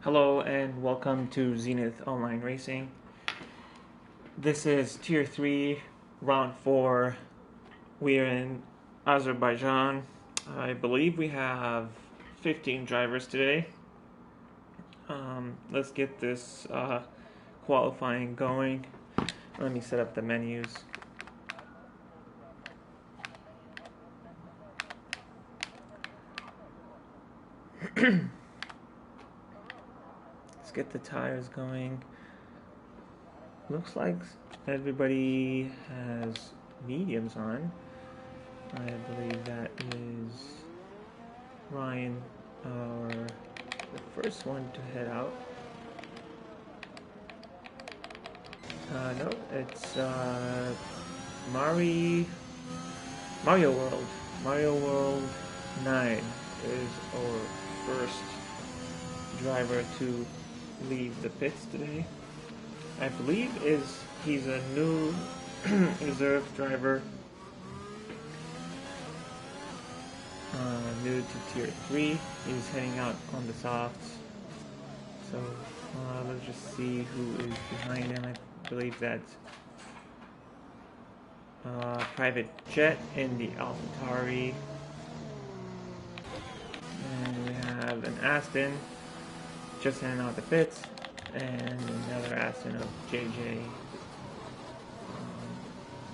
Hello and welcome to Zenith Online Racing. This is Tier 3, Round 4. We're in Azerbaijan. I believe we have 15 drivers today. Let's get this qualifying going. Let me set up the menus. Let's get the tires going. Looks like everybody has mediums on. I believe that is Ryan, the first one to head out. No, it's Mario World. Mario World 9 is our first driver to leave the pits today. I believe he's a new reserve driver, new to Tier 3. He's heading out on the softs. So let's just see who is behind him. I believe that's Private Jet in the AlphaTauri. And we have an Aston just heading out the pits, and another Aston of JJ.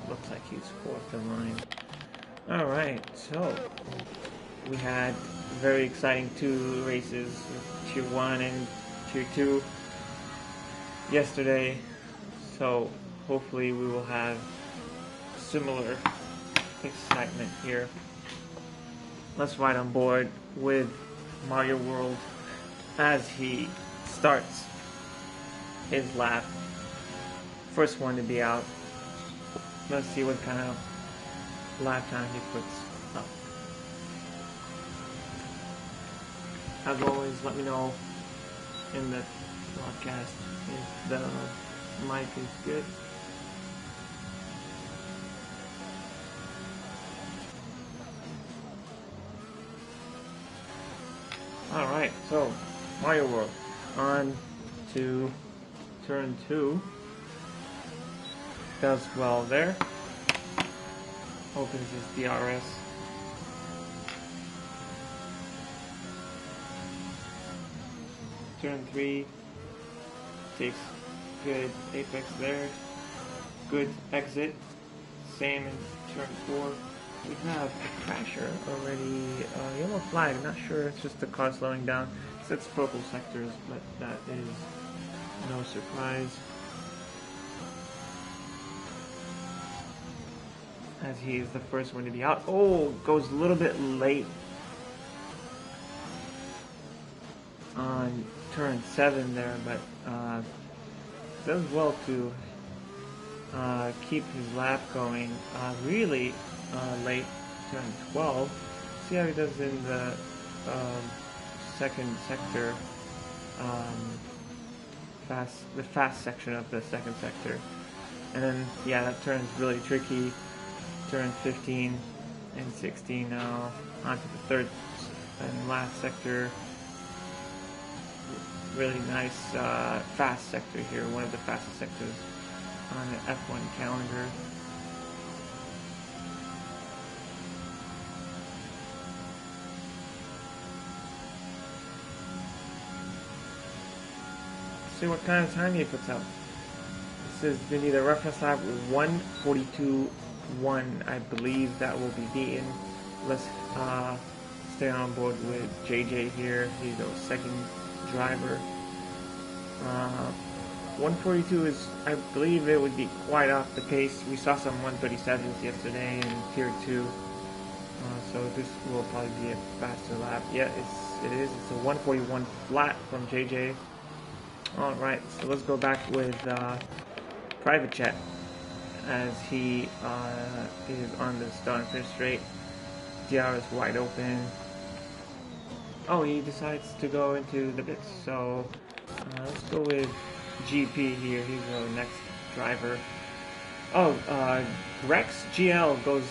Looks like he's fourth in line. Alright, so we had very exciting two races, Tier 1 and Tier 2 yesterday, so hopefully we will have similar excitement here. Let's ride on board with Mario World as he starts his lap. First one to be out. Let's see what kind of lap time he puts up. As always, let me know in the broadcast if the mic is good. Alright, so Mario World on to turn 2. Does well there. Opens his DRS. Turn 3. Takes good apex there. Good exit. Same in turn 4. We have a crasher already. Yellow flag. Not sure. It's just the car slowing down. It's purple sectors, but that is no surprise. As he is the first one to be out. Oh, goes a little bit late on turn 7 there, but does well to keep his lap going. Really late, turn 12. See how he does in the second sector, the fast section of the second sector. And then, yeah, that turn's really tricky. Turn 15 and 16 now, onto the third and last sector. Really nice fast sector here, one of the fastest sectors on the F1 calendar. See what kind of time he puts out. This is going to be the reference lap 1:42.1. I believe that will be beaten. Let's stay on board with JJ here. He's our second driver. 1:42 is, I believe it would be quite off the pace. We saw some 1:37s yesterday in Tier 2. So this will probably be a faster lap. Yeah, it is. It's a 1:41 flat from JJ. Alright, so let's go back with Private Jet as he is on the start and finish straight. DRS wide open. Oh, he decides to go into the pits, so let's go with GP here. He's our next driver. Oh, Rex GL goes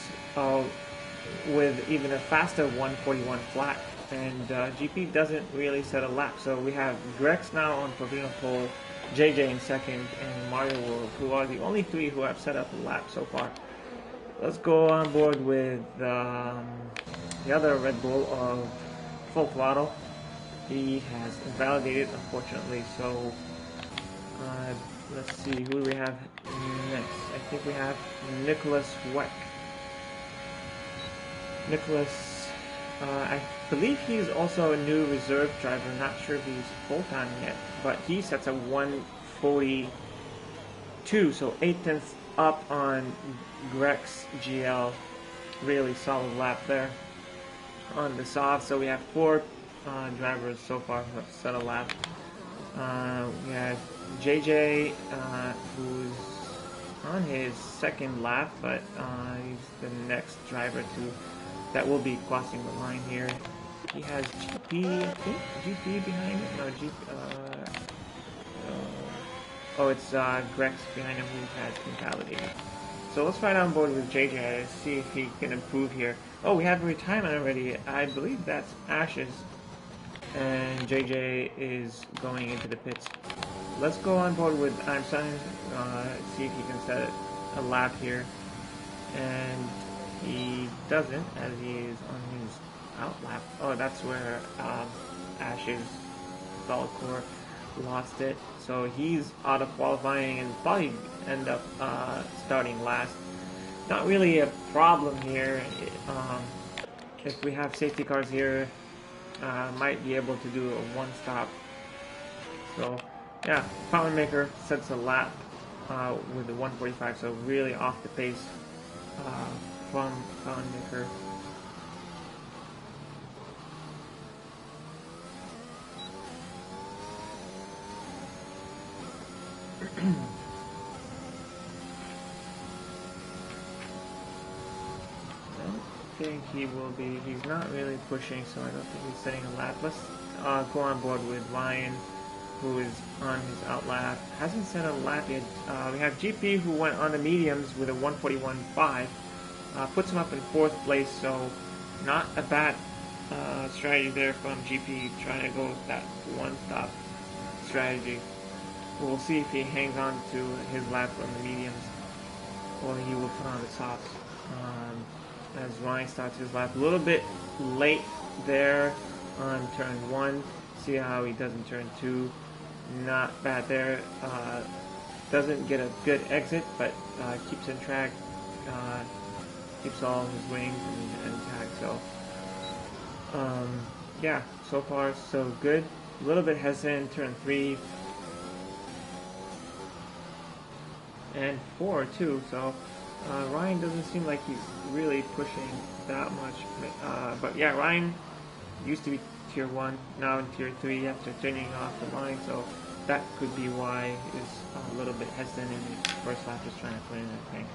with even a faster 141 flat, and GP doesn't really set a lap. So we have Grex now on provisional pole, JJ in second, and Mario World, who are the only three who have set up a lap so far. Let's go on board with the other Red Bull of Full Throttle. He has invalidated, unfortunately, so let's see who we have next. I think we have Nicholas Weck. Nicholas, I believe he's also a new reserve driver. Not sure if he's full-time yet, but he sets a 142, so 8/10 up on Grex GL. Really solid lap there on the soft. So we have 4 drivers so far who have set a lap. We have JJ, who's on his second lap, but he's the next driver that will be crossing the line here. He has GP, I think, GP behind him. No, oh, it's Grex behind him who has invalidated. So let's ride on board with JJ to see if he can improve here. Oh, we have a retirement already. I believe that's Ashes. And JJ is going into the pits. Let's go on board with Einstein, see if he can set a lap here. And he doesn't, as he is on his out lap. Oh, that's where Ashes solid core lost it. So he's out of qualifying and probably end up starting last. Not really a problem here. If we have safety cars here, might be able to do a one-stop. So yeah, Fountain Maker sets a lap with the 145, so really off the pace from Fountain Maker. I think he will be, he's not really pushing, so I don't think he's setting a lap. Let's go on board with Ryan, who is on his out lap. Hasn't set a lap yet. We have GP, who went on the mediums with a 141.5. Puts him up in 4th place, so not a bad strategy there from GP, trying to go with that one-stop strategy. We'll see if he hangs on to his lap on the mediums, or he will put on the softs. As Ryan starts his lap a little bit late there on turn 1. See how he does in turn 2. Not bad there. Doesn't get a good exit, but keeps in track. Keeps all his wings and intact. So yeah, so far so good. A little bit hesitant in turn 3 and 4 too. So Ryan doesn't seem like he's really pushing that much, but yeah, Ryan used to be tier 1, now in tier 3 after turning off the line, so that could be why he's a little bit hesitant in his first lap, just trying to put in a tank.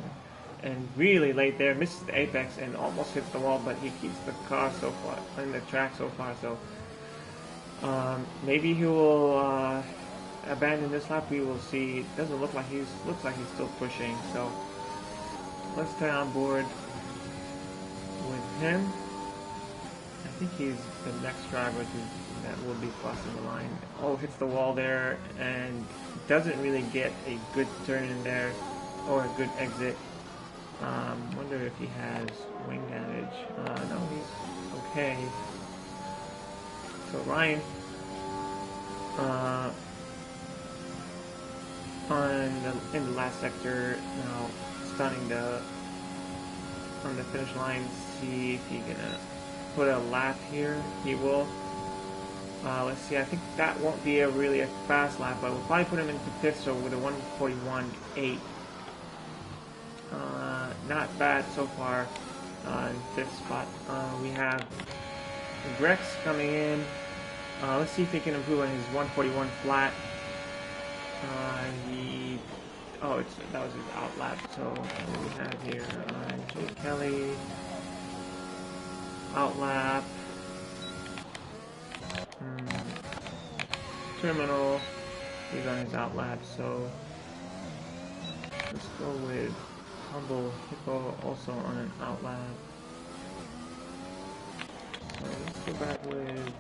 And really late there, misses the apex and almost hits the wall, but he keeps the car so far, in the track so far, so maybe he will abandon this lap. We will see. It doesn't look like looks like he's still pushing, so let's stay on board with him. I think he's the next driver that will be crossing the line. Oh, hits the wall there and doesn't really get a good turn in there or a good exit. Wonder if he has wing damage. No, he's okay. So Ryan in the last sector now, stunning on the finish line. See if he's gonna put a lap here. He will. Let's see. I think that won't be really a fast lap, but we'll probably put him into 5th, so with a 141.8. Not bad so far in 5th spot. We have Grex coming in. Let's see if he can improve on his 141 flat. That was his out lap. So what do we have here? Jay Kelly, out lap. Terminal, he's on his out lap. So let's go with Humble Hippo, also on an out lap. Let's go back with,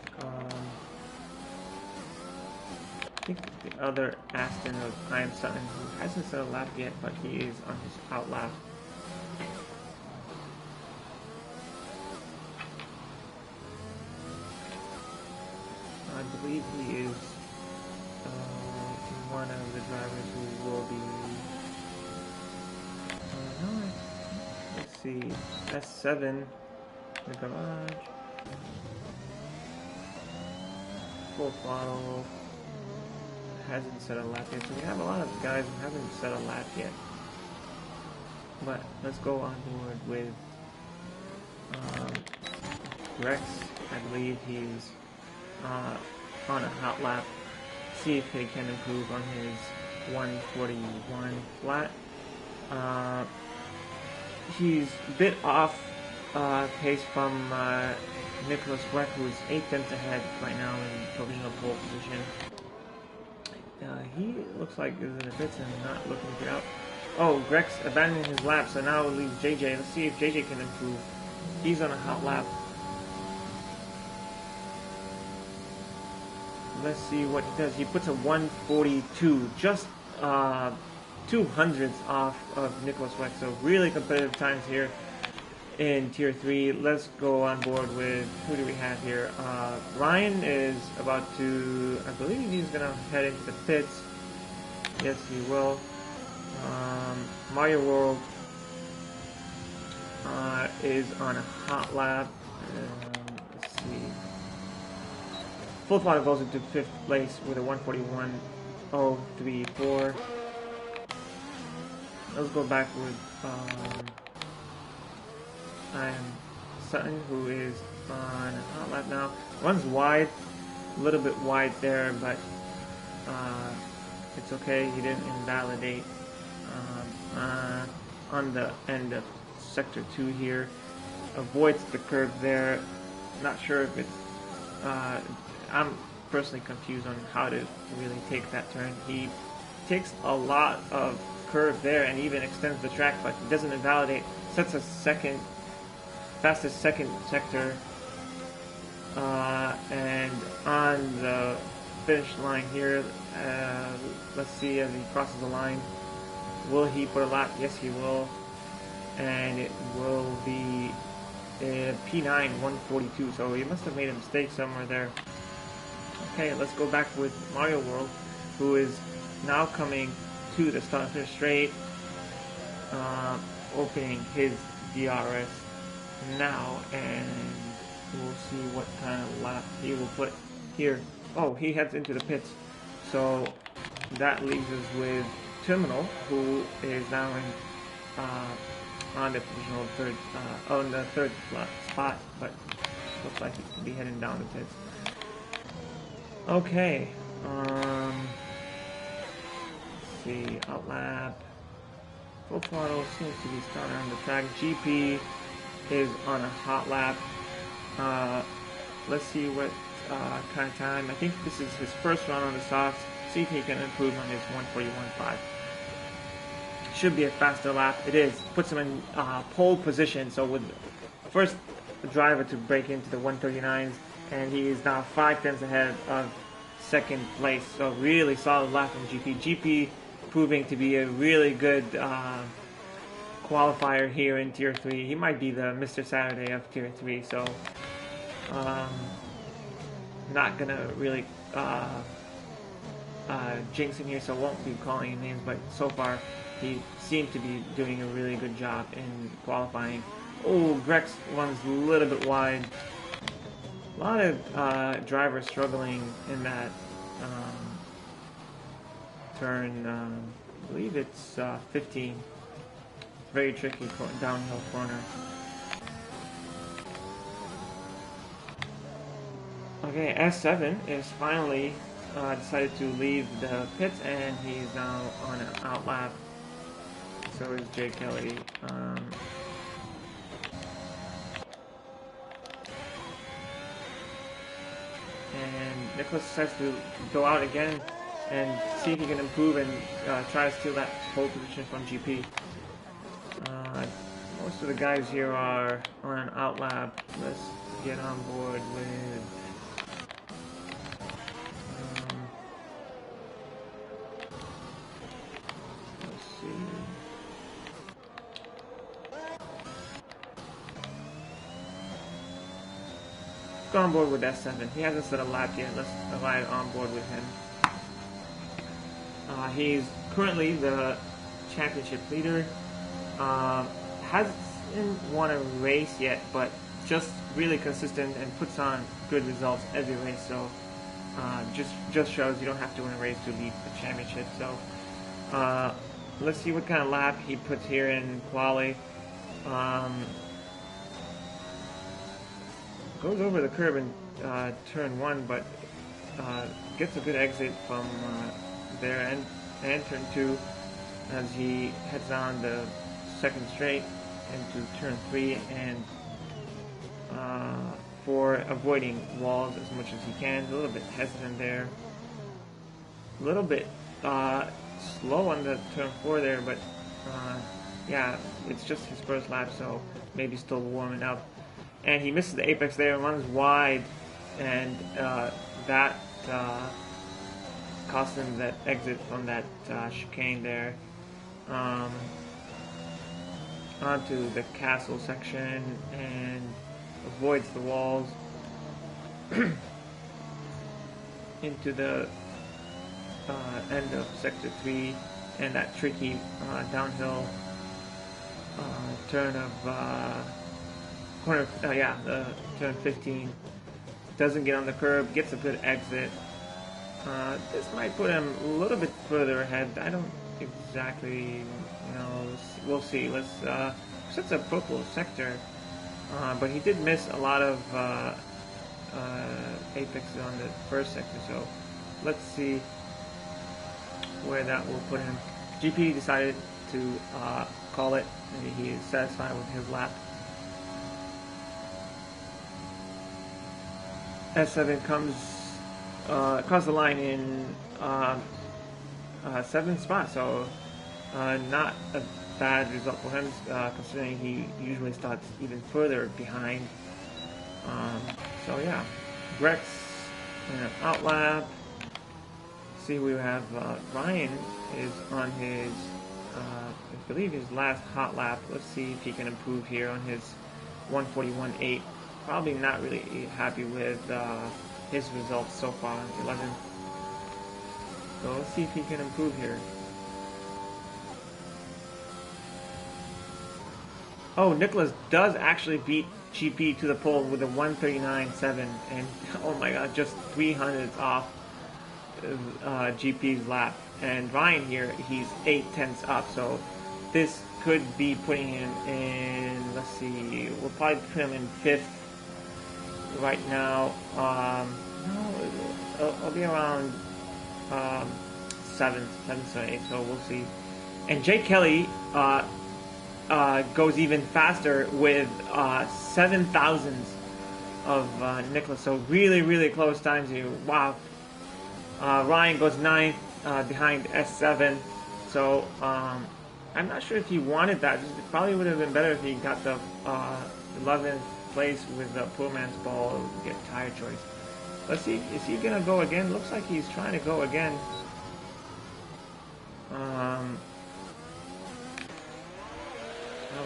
I think the other Aston of I Am Sutton, who hasn't set a lap yet, but he is on his out lap. I believe he is one of the drivers who will be. Let's see, S7, the garage, full throttle, hasn't set a lap yet. So we have a lot of guys who haven't set a lap yet. But let's go on board with Rex. I believe he's on a hot lap. See if he can improve on his 141 flat. He's a bit off pace from Nicholas Weck, who's 8 tenths ahead right now in provisional pole position. He looks like he's in the pits and not looking to get out. Oh, Grex abandoning his lap, so now it leaves JJ. Let's see if JJ can improve. He's on a hot lap. Let's see what he does. He puts a 142, just 200ths off of Nicholas Weck. So really competitive times here in Tier 3. Let's go on board with, who do we have here? Ryan is about to, I believe he's going to head into the pits. Yes, he will. Mario World is on a hot lap. Let's see. Full throttle goes into 5th place with a 141.034. Let's go back with I Am Sutton, who is on a hot lap now. Runs wide, a little bit wide there, but it's okay. He didn't invalidate on the end of sector 2 here. Avoids the curb there. Not sure if it's I'm personally confused on how to really take that turn. He takes a lot of curve there and even extends the track, but he doesn't invalidate. Sets a fastest second sector, and on the finish line here, let's see as he crosses the line. Will he put a lap? Yes, he will, and it will be P9 142. So he must have made a mistake somewhere there. Okay, let's go back with Mario World, who is now coming to the start finish straight, opening his DRS now, and we'll see what kind of lap he will put here. Oh, he heads into the pits, so that leaves us with Terminal, who is now in on the provisional third, on the third spot, but looks like he could be heading down the pits. Okay, let's see, out lap, full throttle seems to be starting on the track. GP is on a hot lap. Let's see what kind of time. I think this is his first run on the softs. See if he can improve on his 141.5. Should be a faster lap. It is. Puts him in pole position. So with first driver to break into the 139s, and he is now 5 tenths ahead of second place. So really solid lap from GP. GP proving to be a really good qualifier here in Tier 3. He might be the Mr. Saturday of Tier 3. So not gonna really jinx him here, so won't be calling him names, but so far he seems to be doing a really good job in qualifying. Oh, Grex runs a little bit wide. A lot of drivers struggling in that turn. I believe it's 15. Very tricky downhill corner. Okay, S7 is finally decided to leave the pits, and he's now on an out lap. So is Jay Kelly. And Nicholas decides to go out again and see if he can improve and try to steal that pole position from GP. Most of the guys here are on an out lap. Let's get on board with let's see. Let's go on board with S7. He hasn't set a lap yet. Let's ride on board with him. He's currently the championship leader. Hasn't won a race yet, but just really consistent and puts on good results every race. So just shows you don't have to win a race to lead the championship. So let's see what kind of lap he puts here in quali. Goes over the curb in turn 1, but gets a good exit from there and turn 2 as he heads on the second straight into turn 3 and for avoiding walls as much as he can. A little bit hesitant there. A little bit slow on the turn 4 there, but yeah, it's just his first lap, so maybe still warming up. And he misses the apex there, runs wide, and that cost him that exit from that chicane there. Onto the castle section and avoids the walls. Into the end of sector 3 and that tricky downhill turn of corner, turn 15. Doesn't get on the curb, gets a good exit. This might put him a little bit further ahead. I don't exactly, we'll see. Let's sets a purple sector, but he did miss a lot of apexes on the first sector. So let's see where that will put him. GP decided to call it, and he is satisfied with his lap. S7 comes across the line in 7th spot, so not a bad result for him, considering he usually starts even further behind. So yeah, Grex in an outlap. See, we have Ryan is on his, I believe his last hot lap. Let's see if he can improve here on his 141.8. Probably not really happy with his results so far, 11th. So let's see if he can improve here. Oh, Nicholas does actually beat GP to the pole with a 139.7, and oh my god, just 300 off GP's lap. And Ryan here, he's 8/10 up, so this could be putting him in, let's see, we'll probably put him in 5th right now. No, it'll be around 7th or 8th, so we'll see. And Jay Kelly goes even faster with 7 thousandths of Nicholas, so really close times here. Wow. Ryan goes 9th behind S7, so I'm not sure if he wanted that. It probably would have been better if he got the 11th place with the poor man's ball, get tire choice. Let's see, is he gonna go again? Looks like he's trying to go again. Well,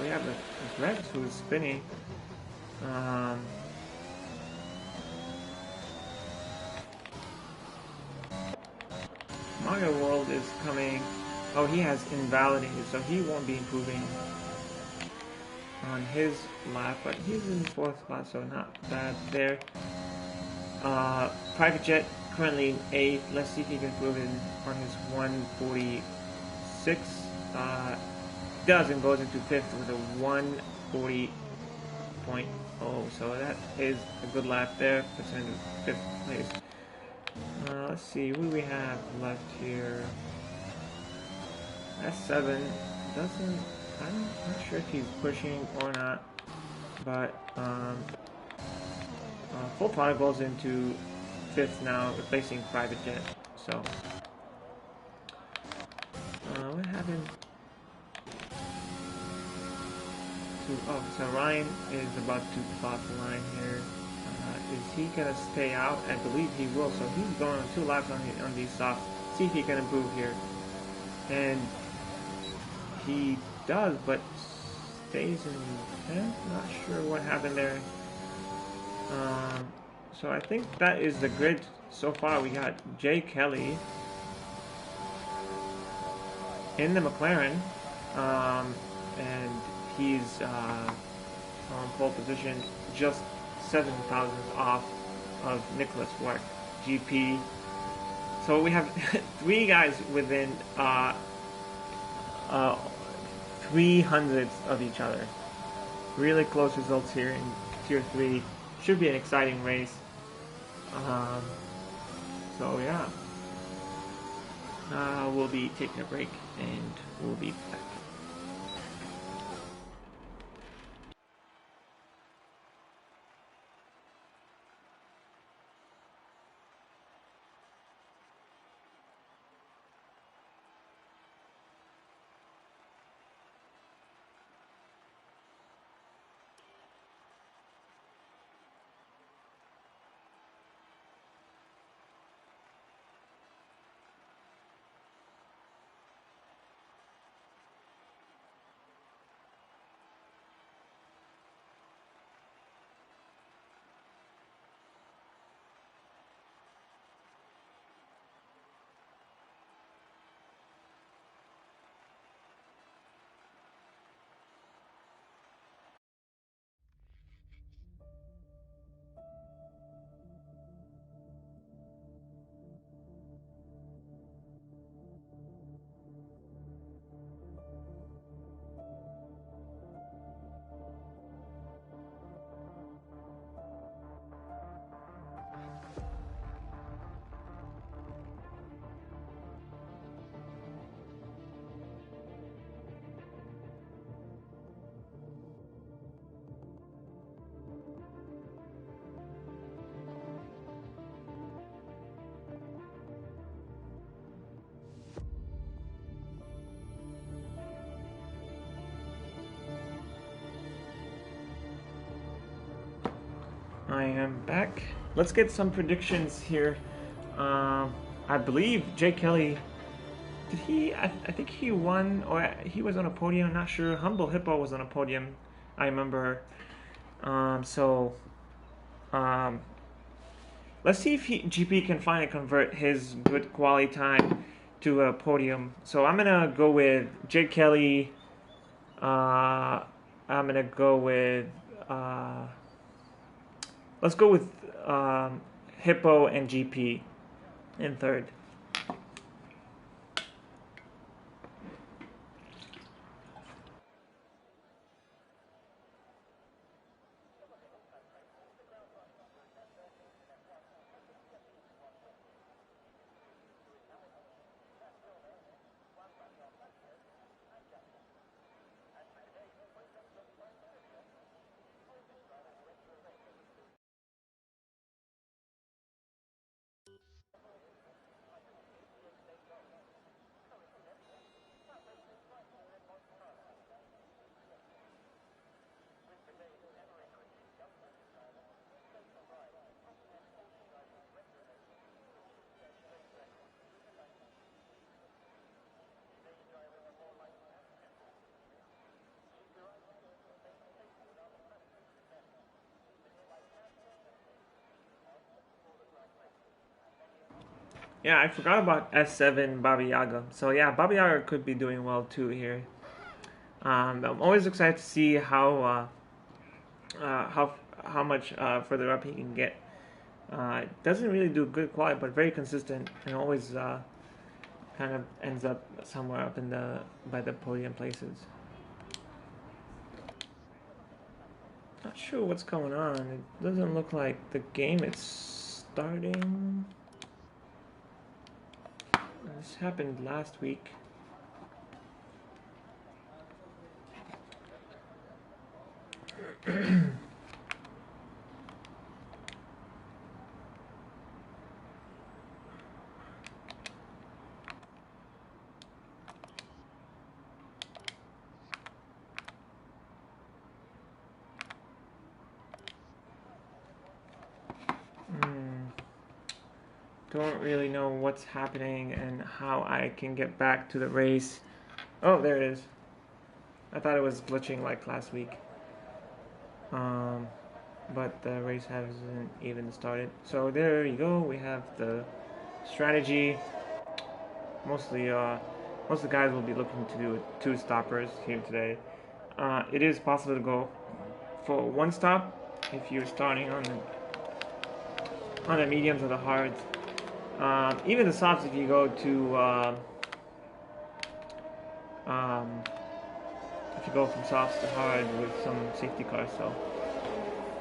we have the Grex who's spinning. Mario World is coming. Oh, he has invalidated, so he won't be improving on his lap, but he's in 4th spot, so not bad there. Private Jet currently 8th. Let's see if he can improve it on his 146. Does, and goes into 5th with a 140.0, so that is a good lap there. Puts him in 5th place. Let's see, who do we have left here? S7 doesn't, I'm not sure if he's pushing or not, but Full Throttle goes into 5th now, replacing Private Jet. So what happened to, oh, so Ryan is about to cross the line here. Is he gonna stay out? I believe he will. So he's going 2 laps on these softs. See if he can improve here, and he does, but stays in 10th. Not sure what happened there. So I think that is the grid so far. We got Jay Kelly in the McLaren, and he's on pole position, just 7 thousandths off of Nicholas Wart, GP. So we have 3 guys within 300ths of each other. Really close results here in Tier 3. Should be an exciting race. So yeah, we'll be taking a break and we'll be back. I am back. Let's get some predictions here. I believe Jay Kelly, did he? I think he won, or he was on a podium. I'm not sure. Humble Hippo was on a podium. I remember. Let's see if GP can finally convert his good quality time to a podium. So I'm gonna go with Jay Kelly. I'm gonna go with. Let's go with Hippo and GP in third. Yeah, I forgot about S7 Baba Yaga. So yeah, Baba Yaga could be doing well too here. I'm always excited to see how much further up he can get. Doesn't really do good quality, but very consistent and always kind of ends up somewhere up in by the podium places. Not sure what's going on. It doesn't look like the game is starting. This happened last week. don't really know what's happening and how I can get back to the race. Oh, there it is. I thought it was glitching like last week. But the race hasn't even started. So there you go. We have the strategy. Mostly, most of the guys will be looking to do 2 stoppers here today. It is possible to go for 1 stop if you're starting on the mediums or the hards. Even the softs, if you go to if you go from softs to hard with some safety cars. So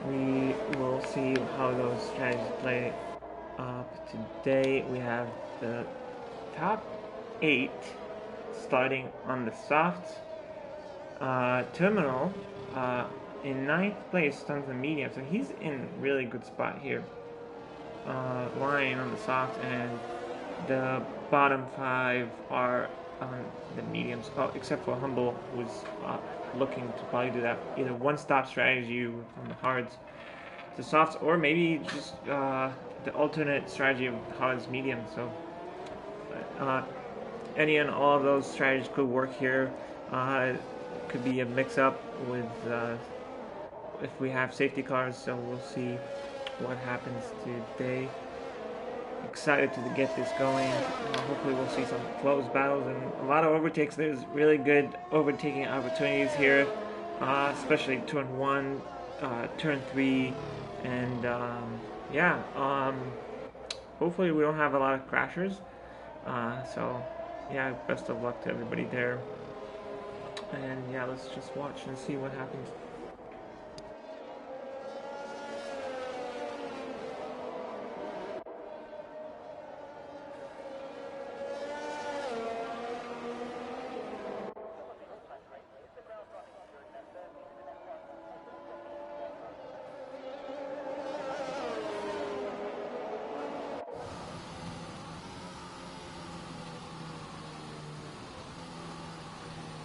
we will see how those strategies play. Today we have the top 8 starting on the softs. Terminal in 9th place starts the medium, so he's in really good spot here. Lion on the soft, and the bottom 5 are on the mediums. Oh, except for Humble, who's looking to probably do that either 1-stop strategy on the hards to softs, or maybe just the alternate strategy of hards medium. So any and all of those strategies could work here. Could be a mix-up with if we have safety cars. So we'll see what happens today. Excited to get this going. Hopefully we'll see some close battles and a lot of overtakes. There's really good overtaking opportunities here, especially turn 1, turn 3, and hopefully we don't have a lot of crashers. So yeah, best of luck to everybody there. And yeah, let's just watch and see what happens.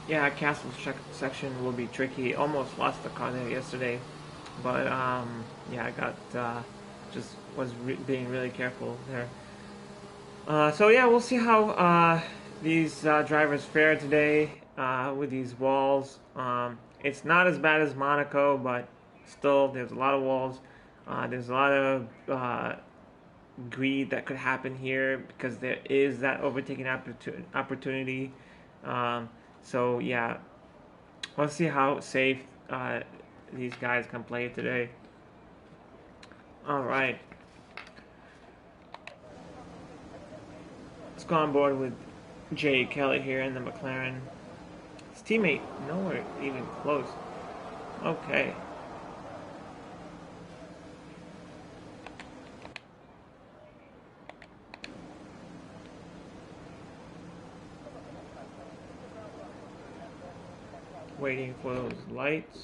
Yeah, castle section will be tricky. Almost lost the car there yesterday, but yeah, I got just was being really careful there. So yeah, we'll see how these drivers fare today with these walls. It's not as bad as Monaco, but still, there's a lot of walls. There's a lot of greed that could happen here because there is that overtaking opportunity. So yeah, let's see how safe these guys can play today. All right, let's go on board with Jay Kelly here in the McLaren. His teammate nowhere even close. Okay. Waiting for those lights.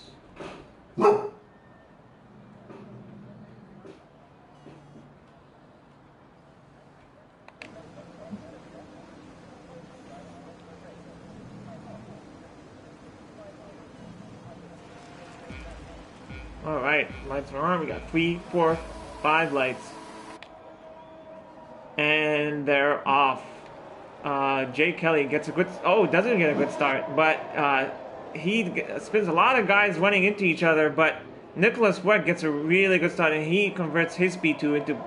All right, lights are on. We got 3, 4, 5 lights, and they're off. Jay Kelly gets a good. Oh, doesn't get a good start, but he spins a lot of guys running into each other. But Nicholas Webb gets a really good start, and he converts his P2 into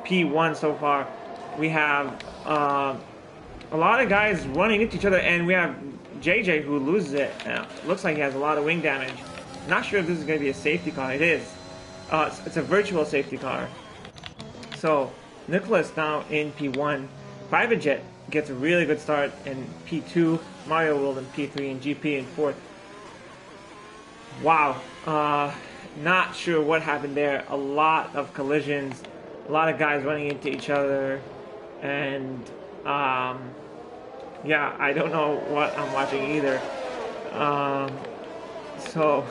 P1 so far. We have a lot of guys running into each other, and we have JJ who loses it. Looks like he has a lot of wing damage. Not sure if this is going to be a safety car. It is. It's a virtual safety car. So Nicholas now in P1. Private Jet gets a really good start in P2. Mario World in P3 and GP in 4th. Wow. Not sure what happened there. A lot of collisions. A lot of guys running into each other. And yeah, I don't know what I'm watching either. So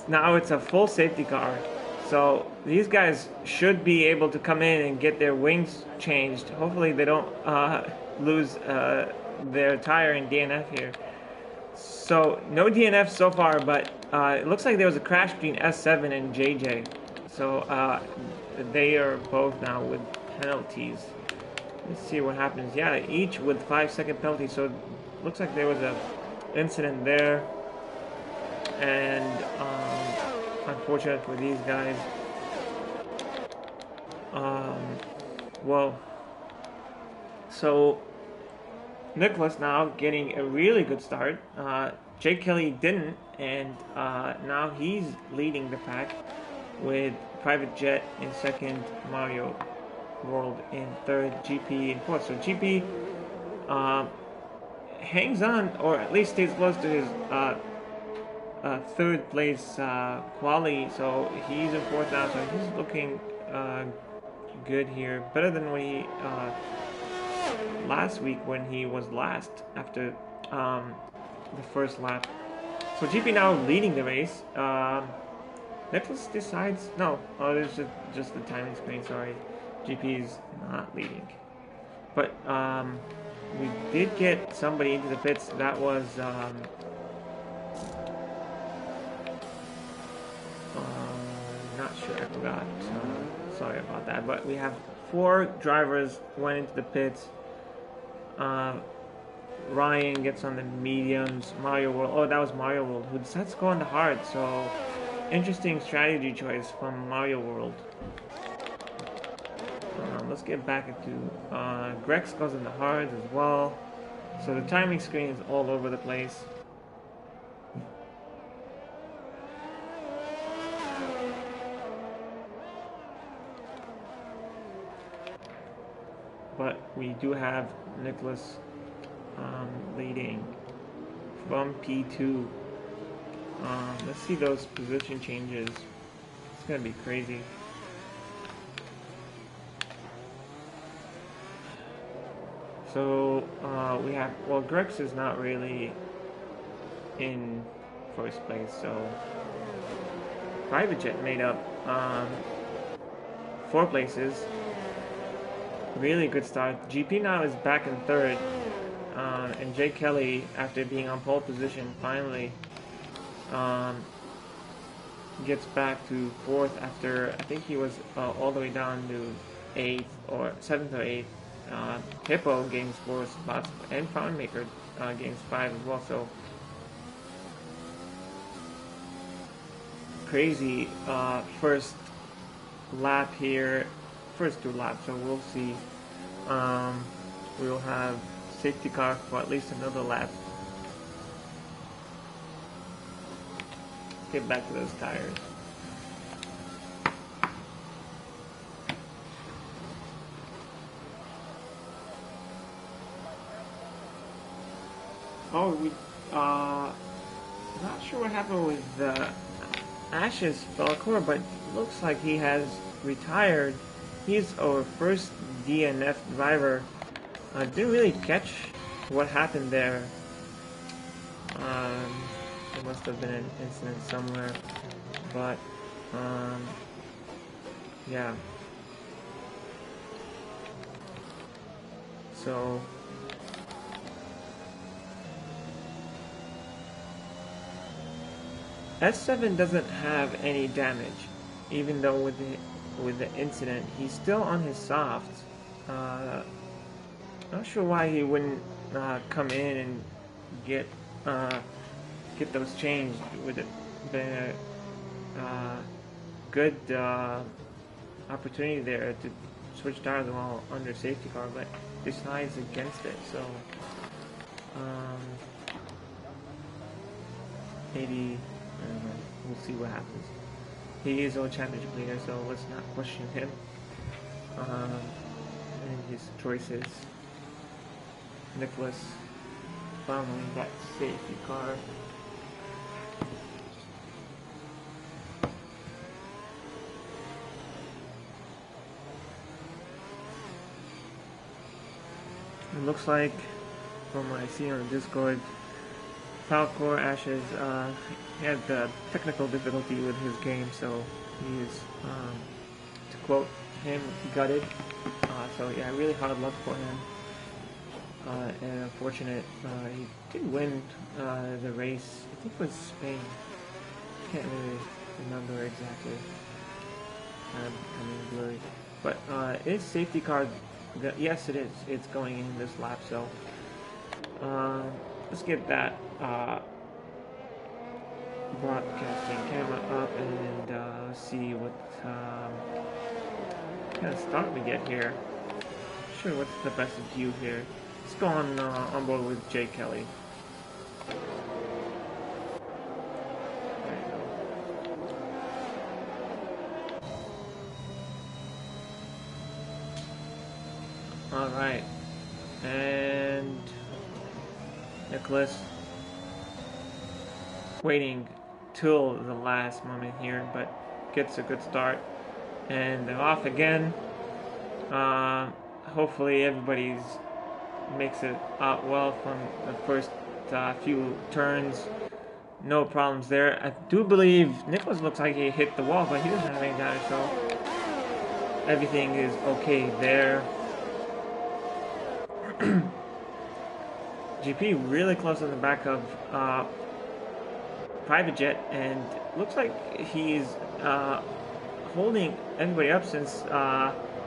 now it's a full safety car. So these guys should be able to come in and get their wings changed. Hopefully they don't lose their tire in DNF here. So no DNF so far, but it looks like there was a crash between S7 and JJ. So they are both now with penalties. Let's see what happens. Yeah, each with 5-second penalties. So it looks like there was a incident there, and unfortunate for these guys. Well, so Nicholas now getting a really good start. Jake Kelly didn't, and now he's leading the pack with Private Jet in second, Mario World in third, GP in fourth. So GP hangs on, or at least stays close to his third place quali. So he's in fourth now, so he's looking good here. Better than when he last week when he was last after the first lap. So GP now leading the race. Nicholas decides no. Oh, there's just the timing screen. Sorry, GP is not leading. But we did get somebody into the pits. That was not sure. I forgot. Sorry about that. But we have 4 drivers went into the pits. Ryan gets on the mediums. Mario World. Oh, that was Mario World, who decides to go on the hard. So, interesting strategy choice from Mario World. Let's get back into Grex goes on the hard as well. So the timing screen is all over the place. But we do have Nicholas leading from P2. Let's see those position changes. It's gonna be crazy. So we have, well, Grex is not really in first place, so Private Jet made up 4 places. Really good start. GP now is back in third, and Jake Kelly, after being on pole position, finally gets back to fourth after I think he was all the way down to 8th or 7th or 8th. Hippo gains 4 spots, and Foundmaker gains 5 as well. So crazy first lap here, first 2 laps. So we'll see. We'll have safety car for at least another lap. Get back to those tires. Oh, we not sure what happened with Ash's Falcor, but looks like he has retired. He's our first DNF driver. Didn't really catch what happened there. There must have been an incident somewhere, but yeah. So S7 doesn't have any damage, even though with the incident, he's still on his softs. Not sure why he wouldn't come in and get those changed. Would it been a good opportunity there to switch tires while under safety car, but decides against it. So maybe. I don't know. We'll see what happens. He is our championship leader, so let's not question him and his choices. Nicholas following that safety car. It looks like, from what I see on Discord, Falcor Ashes had technical difficulty with his game, so he's, to quote him, gutted. So yeah, really hard luck for him. And unfortunate, he did win the race. I think it was Spain. Can't really remember exactly. Kind of becoming blurry. But is safety car? Yes, it is. It's going in this lap. So let's get that broadcasting camera up and see what kind of start we get here. Sure, what's the best view here? Let's go on board with Jay Kelly. There you go. All right, and Nicholas waiting till the last moment here, but gets a good start, and they're off again. Hopefully everybody makes it out well from the first few turns. No problems there. I do believe Nicholas looks like he hit the wall, but he doesn't have any damage, so everything is okay there. GP really close on the back of Private Jet, and looks like he's holding everybody up since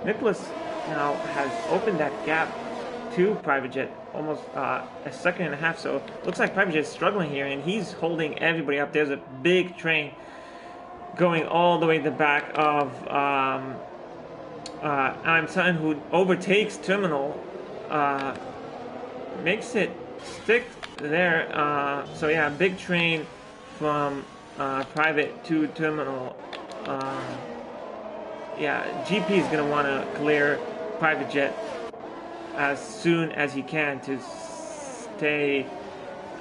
Nicholas now has opened that gap to Private Jet almost a second and a half. So looks like Private Jet is struggling here, and he's holding everybody up. There's a big train going all the way to the back of I'm Son, who overtakes Terminal, makes it stick there. So yeah, big train from Private to Terminal. Yeah, GP is going to want to clear Private Jet as soon as he can to stay.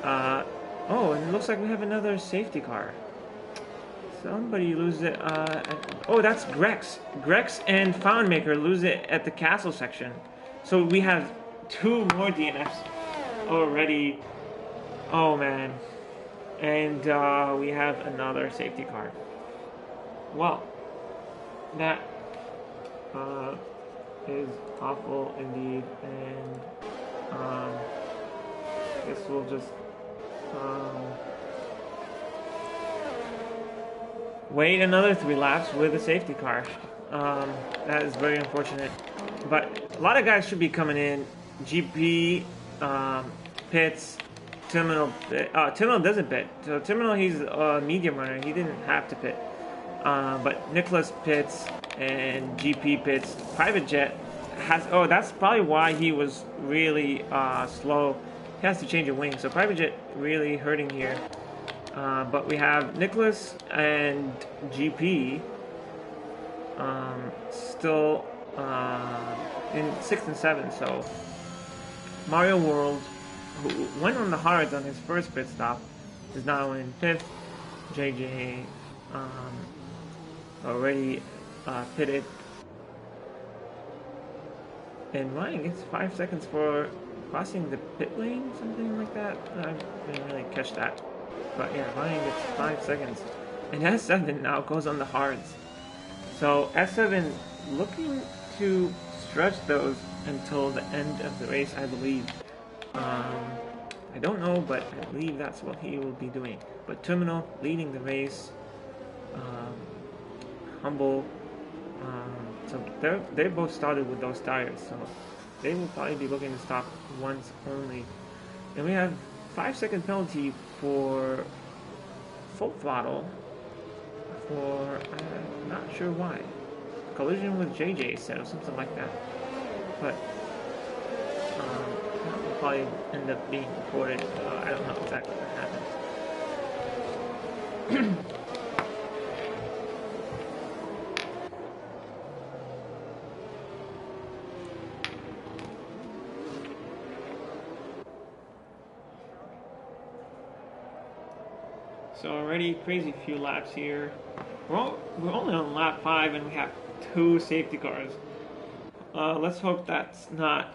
Oh, and it looks like we have another safety car. Somebody loses it. Oh, that's Grex. Grex and Foundmaker lose it at the castle section. So we have 2 more DNFs already. Oh, man. And we have another safety car. Well, that is awful indeed, and I guess we'll just wait another 3 laps with a safety car. That is very unfortunate, but a lot of guys should be coming in. GP pits. Terminal doesn't pit. So Terminal, he's a medium runner. He didn't have to pit. But Nicholas pits and GP pits. Private Jet has... Oh, that's probably why he was really slow. He has to change a wing. So Private Jet really hurting here. But we have Nicholas and GP still in 6th and 7th. So Mario World, who went on the hards on his first pit stop, is now in 5th. JJ already pitted. And Ryan gets 5 seconds for crossing the pit lane, something like that. I didn't really catch that. But yeah, Ryan gets 5 seconds. And S7 now goes on the hards. So S7 looking to stretch those until the end of the race, I believe. I don't know, but I believe that's what he will be doing. But Terminal leading the race. Humble. So they both started with those tires, so they will probably be looking to stop once only. And we have 5-second penalty for full throttle for I'm not sure why. Collision with JJ said or something like that. But that will probably end up being recorded. I don't know exactly what happened. So already crazy few laps here. We're only on lap 5 and we have 2 safety cars. Let's hope that's not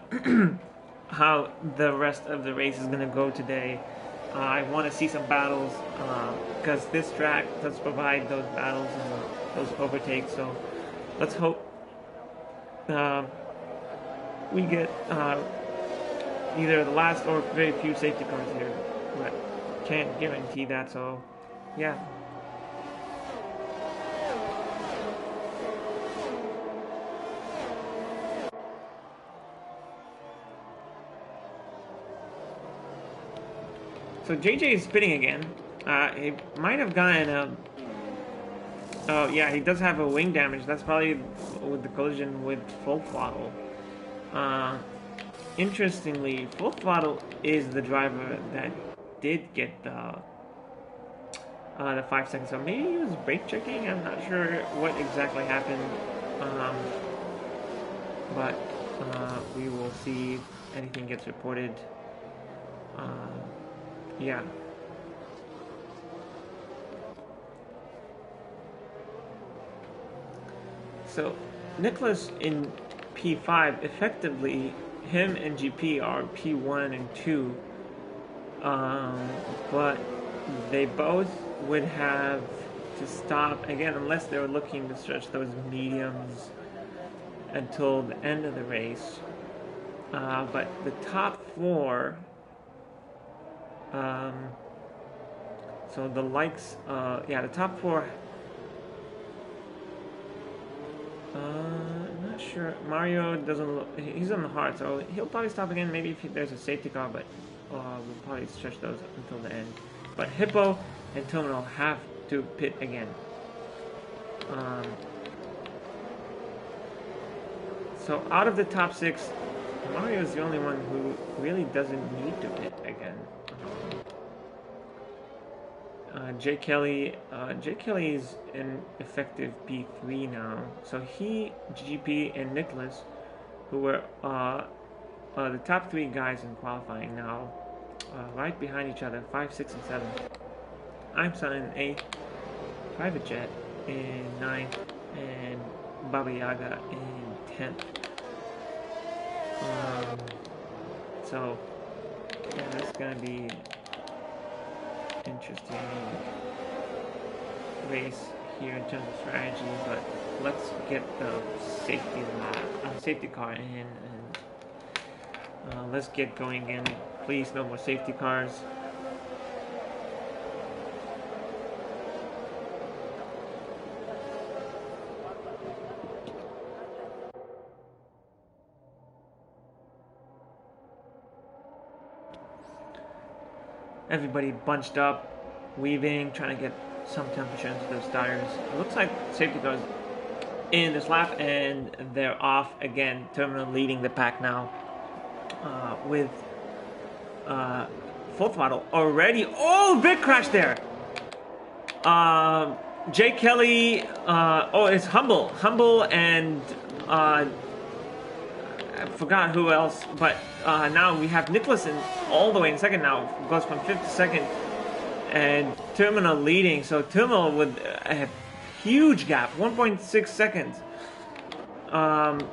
how the rest of the race is going to go today. I want to see some battles because this track does provide those battles and those overtakes. So let's hope we get either the last or very few safety cars here. But can't guarantee that, so yeah. So JJ is spinning again. He might have gotten a... Oh, yeah, he does have a wing damage. That's probably with the collision with Full Throttle. Interestingly, Full Throttle is the driver that did get the 5 seconds. So maybe he was brake checking. I'm not sure what exactly happened. But we will see if anything gets reported. Yeah. So Nicholas in P5, effectively him and GP are P1 and 2, but they both would have to stop again unless they were looking to stretch those mediums until the end of the race. But the top 4, so the likes, yeah, the top 4. I'm not sure. Mario doesn't look, he's on the hard, so he'll probably stop again, maybe if there's a safety car, but we'll probably stretch those until the end. But Hippo and Terminal have to pit again. So out of the top 6, Mario is the only one who really doesn't need to pit again. Jay Kelly is in effective P3 now. So he, GP, and Nicholas, who were the top 3 guys in qualifying now, right behind each other, 5, 6, and 7. I'm in 8th, Private Jet in 9th, and Baba Yaga in 10th. So yeah, that's gonna be interesting race here in terms of strategy, but let's get the safety car in, and let's get going in. Please, no more safety cars. Everybody bunched up, weaving, trying to get some temperature into those tires. It looks like safety cars in this lap, and they're off again. Terminal leading the pack now with Full Throttle already. Oh, big crash there. Jay Kelly. Oh, it's Humble, and I forgot who else, but now we have Nicholas all the way in second now, goes from 5th to 2nd, and Terminal leading. So Terminal with a huge gap, 1.6 seconds.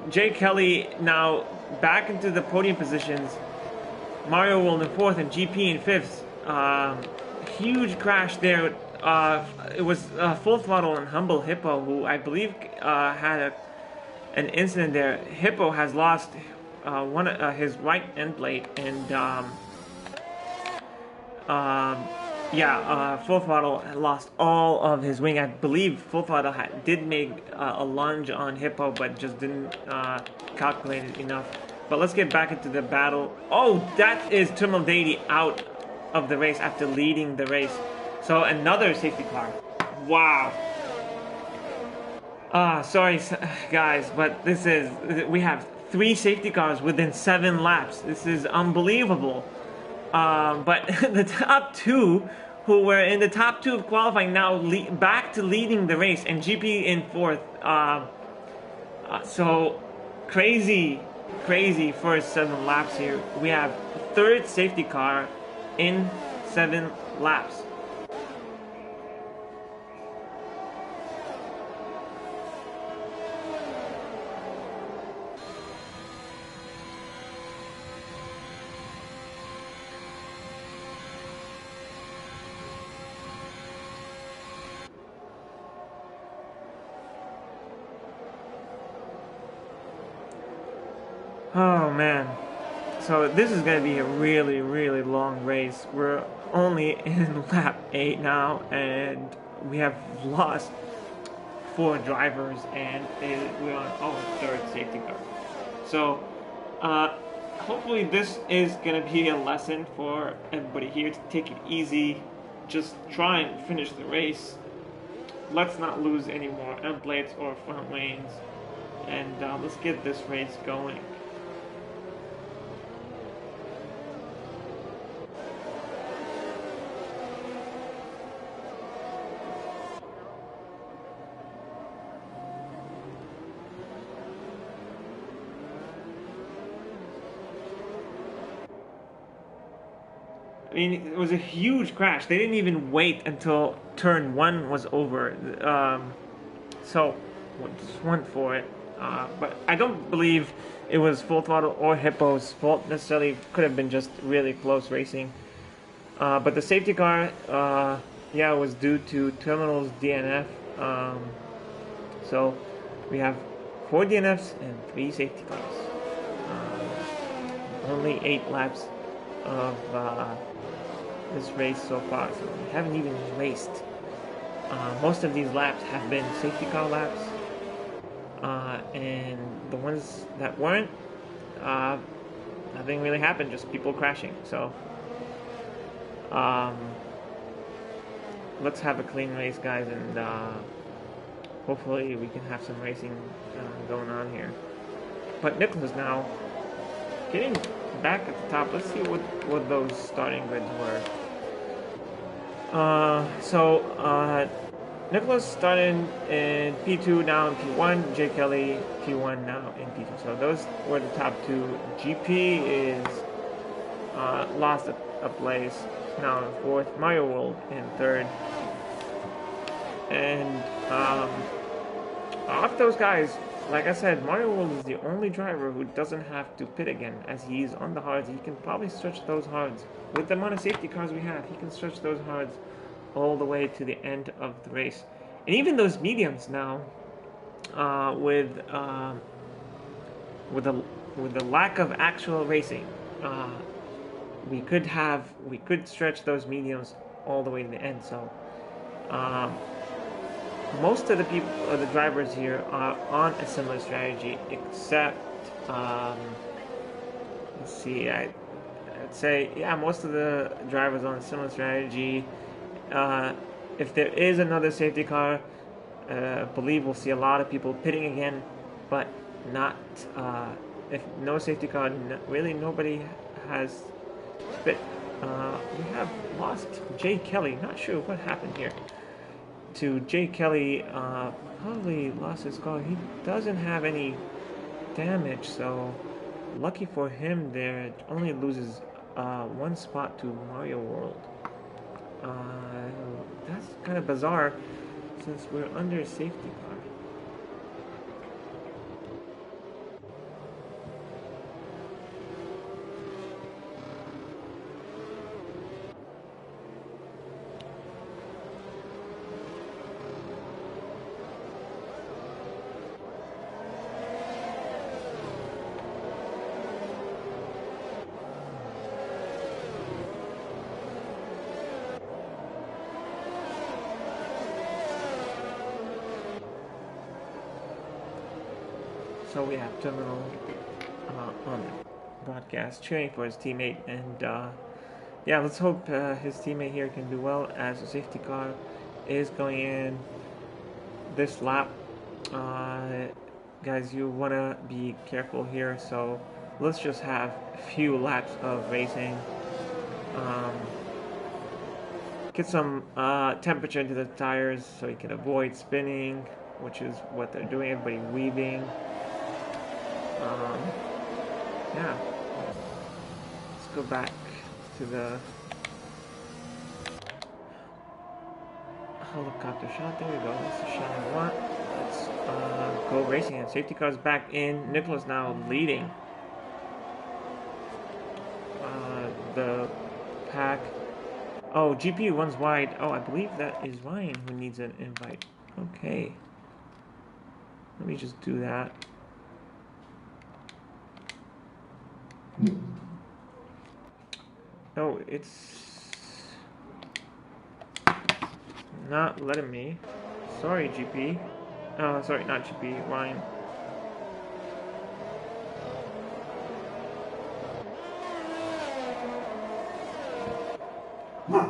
Jay Kelly now back into the podium positions. Mario will in 4th and GP in 5th. Huge crash there. It was Full Throttle and Humble Hippo, who I believe had an incident there. Hippo has lost his right end plate, and Full Throttle lost all of his wing. I believe Full Throttle did make a lunge on Hippo, but just didn't calculate it enough. But let's get back into the battle. Oh, that is Terminal Deity out of the race after leading the race. So another safety car. Wow. Sorry guys, but we have 3 safety cars within 7 laps. This is unbelievable. But the top 2, who were in the top 2 of qualifying, now back to leading the race, and GP in 4th. So crazy first 7 laps here. We have 3rd safety car in 7 laps. Oh man, so this is going to be a really long race. We're only in lap 8 now, and we have lost 4 drivers, and we're on our 3rd safety car. So hopefully this is gonna be a lesson for everybody here to take it easy. Just try and finish the race. Let's not lose any more end plates or front lanes, and let's get this race going. I mean, it was a huge crash. They didn't even wait until turn 1 was over. So, just went for it. But I don't believe it was Full Throttle or Hippo's fault necessarily. Could have been just really close racing. But the safety car, yeah, was due to Terminal's DNF. So, we have 4 DNFs and 3 safety cars. Only 8 laps of this race so far, so we haven't even raced. Most of these laps have been safety car laps, and the ones that weren't, nothing really happened, just people crashing. So let's have a clean race, guys, and hopefully we can have some racing going on here. But Nicholas now getting back at the top. Let's see what those starting grids were. Nicholas started in P2, now in P1. Jay Kelly, P1, now in P2. So those were the top 2. GP is lost a place, now in 4th. Mario World in 3rd. And off those guys, like I said, Mario World is the only driver who doesn't have to pit again, as he's on the hards. He can probably stretch those hards. With the amount of safety cars we have, he can stretch those hards all the way to the end of the race. And even those mediums now, with the lack of actual racing, we could stretch those mediums all the way to the end. So most of the drivers here are on a similar strategy, except let's see, I'd say, yeah, most of the drivers on a similar strategy. If there is another safety car, I believe we'll see a lot of people pitting again, but not if no safety car, really nobody has pit. We have lost Jay Kelly. Not sure what happened here to Jay Kelly. Probably lost his car. He doesn't have any damage, so lucky for him there. It only loses 1 spot to Mario World. That's kind of bizarre since we're under a safety car. So we have Terminal on broadcast cheering for his teammate, and yeah, let's hope his teammate here can do well, as the safety car is going in this lap. Guys, you want to be careful here, so let's just have a few laps of racing. Get some temperature into the tires so you can avoid spinning, which is what they're doing. Everybody weaving. Yeah, let's go back to the helicopter shot. There we go. That's the shot I want. Let's go racing. And safety car's back in. Nicholas now leading the pack. Oh, GP runs wide. Oh, I believe that is Ryan who needs an invite. Okay, let me just do that. Oh, it's not letting me. Sorry, GP. Sorry, not GP, Ryan. Alright,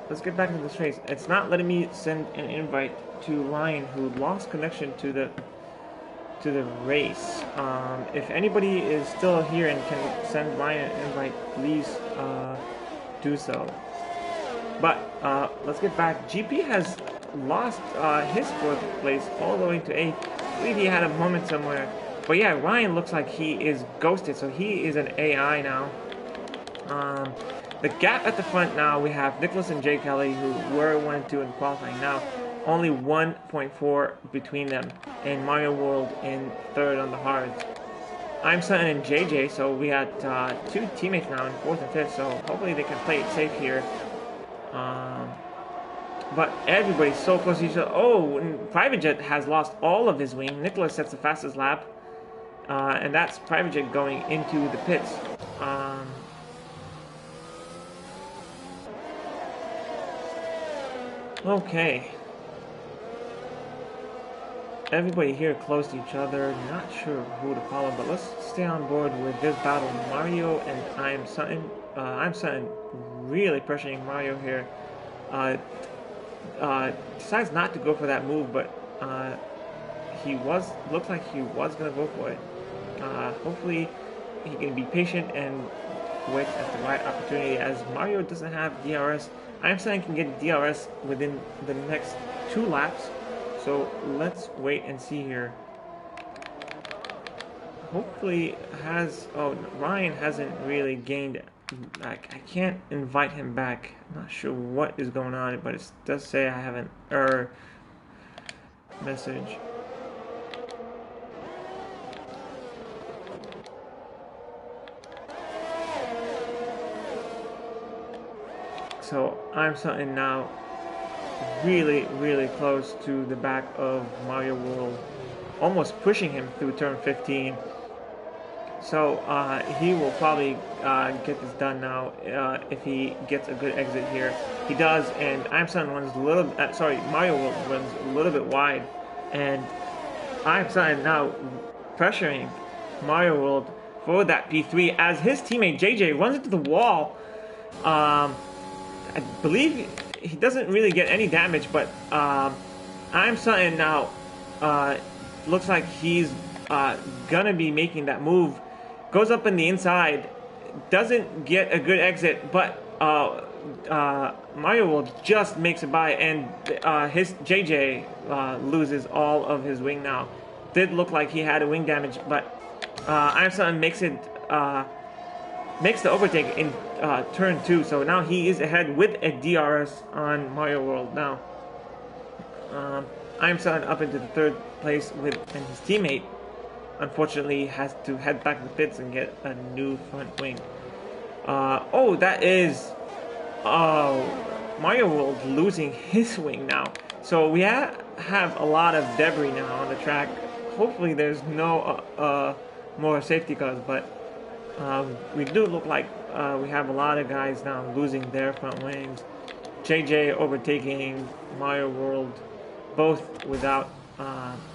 let's get back into this race. It's not letting me send an invite to Ryan, who lost connection to the race. If anybody is still here and can send Ryan an invite, please do so. But let's get back. GP has lost his 4th place all the way to 8th. I believe he had a moment somewhere. But yeah, Ryan looks like he is ghosted, so he is an AI now. The gap at the front now, we have Nicholas and Jay Kelly, who were 1 and 2 in qualifying. Now, only 1.4 between them, and Mario World in 3rd on the hards. I'm Sutton and JJ, so we got 2 teammates now in 4th and 5th, so hopefully they can play it safe here. But everybody's so close to each other. Oh, Private Jet has lost all of his wing. Nicholas sets the fastest lap, and that's Private Jet going into the pits. Okay. Everybody here close to each other. Not sure who to follow, but let's stay on board with this battle. Mario and I'm Sutton. I'm Sutton really pressuring Mario here. Decides not to go for that move, but looked like he was gonna go for it. Hopefully he can be patient and wait at the right opportunity, as Mario doesn't have DRS. I'm saying can get DRS within the next 2 laps, so let's wait and see here. Hopefully Ryan hasn't really gained. I can't invite him back. I'm not sure what is going on, but it does say I have an error message. So I'm Sutton now really, really close to the back of Mario World, almost pushing him through turn 15. So he will probably get this done now if he gets a good exit here. He does, and I'm Sutton runs a little. Mario World runs a little bit wide, and I'm Sutton now pressuring Mario World for that P3 as his teammate JJ runs into the wall. I believe he doesn't really get any damage, but I'm Sutton now looks like he's gonna be making that move. Goes up in the inside, doesn't get a good exit, but Mario World just makes it by, and his JJ loses all of his wing now. Did look like he had a wing damage, but I'm Sutton makes the overtake in turn 2, so now he is ahead with a DRS on Mario World now. I'm Sutton up into the 3rd place and his teammate unfortunately has to head back to the pits and get a new front wing. That is Mario World losing his wing now. So we have a lot of debris now on the track. Hopefully there's no more safety cars, but we do look like we have a lot of guys now losing their front wings. JJ overtaking Mario World, both without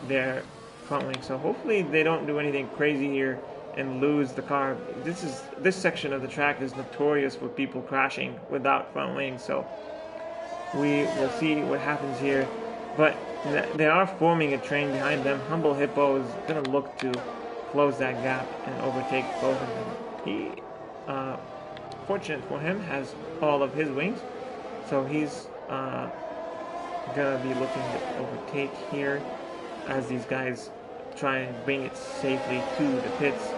their front wing. So hopefully they don't do anything crazy here and lose the car. This section of the track is notorious for people crashing without front wings. So we will see what happens here. But they are forming a train behind them. Humble Hippo is going to look to close that gap and overtake both of them. He, fortunate for him, has all of his wings, so he's gonna be looking to overtake here as these guys try and bring it safely to the pits.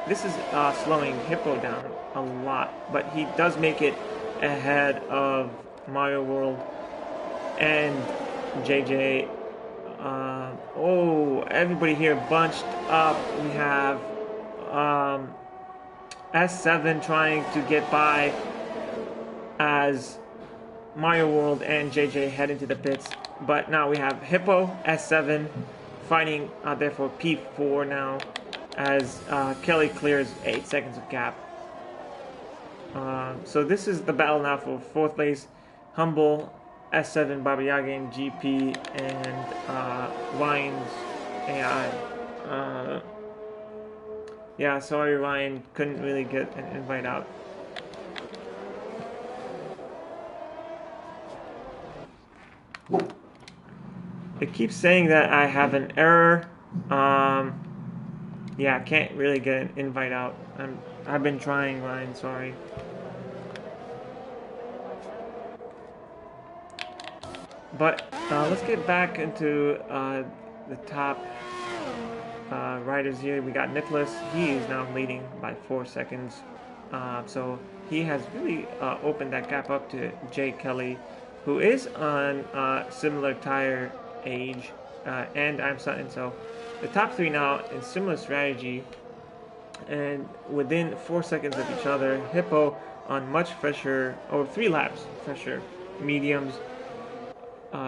This is slowing Hippo down a lot, but he does make it ahead of Mario World and JJ. Everybody here bunched up. We have S7 trying to get by as Mario World and JJ head into the pits. But now we have Hippo, S7 fighting out there for P4 now as Kelly clears 8 seconds of gap. So this is the battle now for 4th place. Humble, S7, Baba Yaga in GP, and Ryan's AI. Yeah, sorry Ryan, couldn't really get an invite out. It keeps saying that I have an error. Yeah, I can't really get an invite out. I've been trying, Ryan, sorry. But let's get back into the top riders here. We got Nicholas. He is now leading by 4 seconds. So he has really opened that gap up to Jay Kelly, who is on similar tire age, and I'm Sutton. So the top 3 now in similar strategy, and within 4 seconds of each other. Hippo on much fresher, or 3 laps fresher mediums,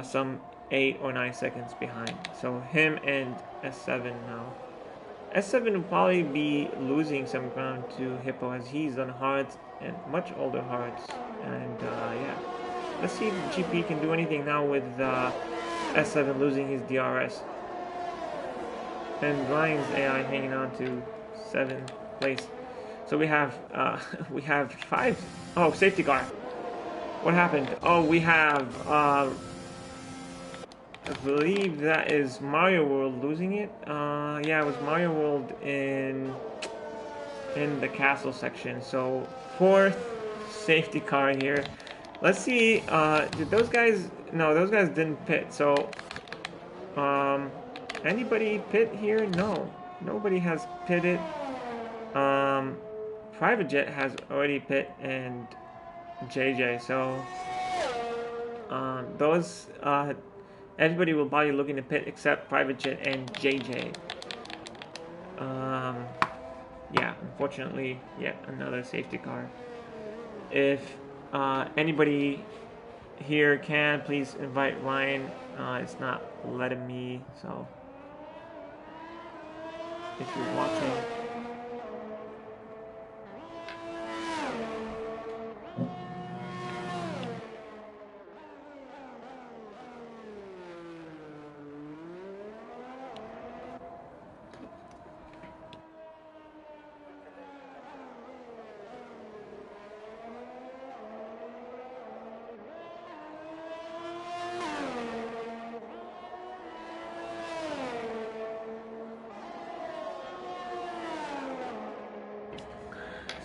some 8 or 9 seconds behind. So him and S7 now. S7 will probably be losing some ground to Hippo as he's on hards and much older hards. And yeah, let's see if GP can do anything now with S7 losing his DRS. And Ryan's AI hanging on to 7th place. So we have 5. Oh, safety car. What happened? Oh, we have I believe that is Mario World losing it. Yeah, it was Mario World in the castle section. So 4th safety car here. Let's see. Did those guys? No, those guys didn't pit. So anybody pit here? No, nobody has pitted. Private Jet has already pit and JJ. So those everybody will probably looking to pit except Private Jet and JJ. Yeah, unfortunately, yet another safety car. If anybody here can, please invite Ryan. It's not letting me, so if you're watching.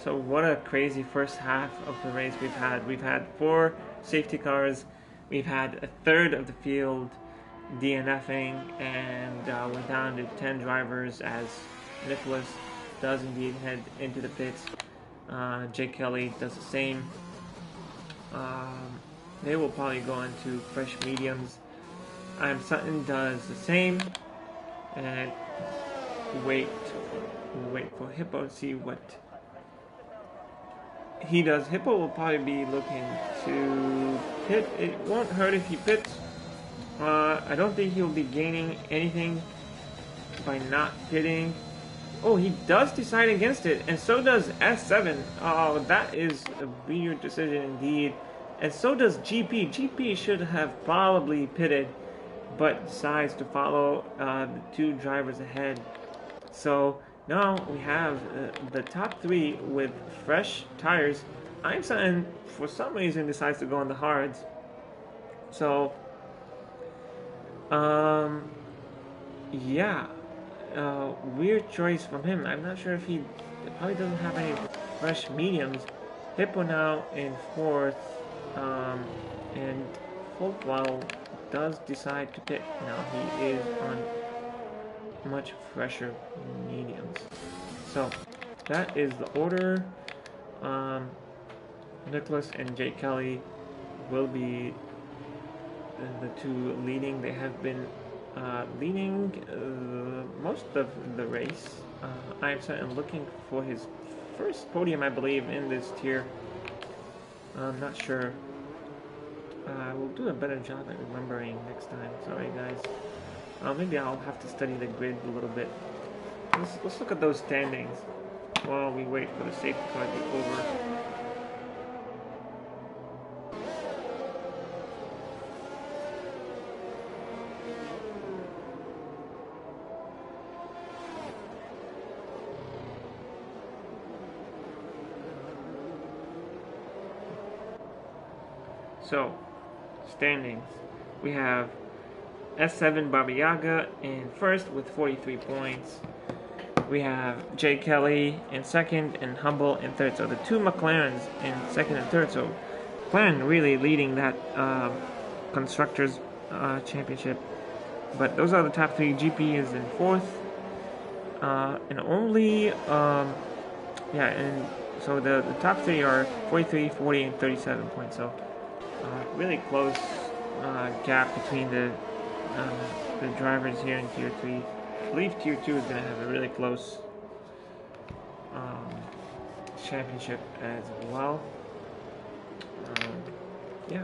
So what a crazy first half of the race we've had. We've had 4 safety cars. We've had a third of the field DNFing, and we're down to 10 drivers as Nicholas does indeed head into the pits. Jake Kelly does the same. They will probably go into fresh mediums. I'm Sutton does the same, and wait for Hippo to see what he does. Hippo will probably be looking to pit. It won't hurt if he pits. I don't think he'll be gaining anything by not pitting. Oh, he does decide against it, and so does S7. Oh, that is a weird decision indeed. And so does GP. GP should have probably pitted, but decides to follow the 2 drivers ahead. So now we have the top 3 with fresh tires. Einstein, for some reason, decides to go on the hards. So, yeah, weird choice from him. I'm not sure if he probably doesn't have any fresh mediums. Hippo now in 4th, and Full Throttle does decide to pit. Now he is on much fresher mediums. So that is the order. Nicholas and Jake Kelly will be the 2 leading. They have been leading most of the race. I'm certainly looking for his first podium, I believe, in this tier. I'm not sure. We'll do a better job at remembering next time. Sorry, guys. Maybe I'll have to study the grid a little bit. Let's look at those standings while we wait for the safety car to be over. So, standings. We have S7 Baba Yaga in first with 43 points. We have Jay Kelly in second and Humble in third. So the two McLarens in second and third. So McLaren really leading that Constructors Championship. But those are the top three. GP is in fourth. And only, and so the top three are 43, 40, and 37 points. So really close gap between the drivers here in Tier 3. I believe Tier 2 is going to have a really close championship as well. Yeah.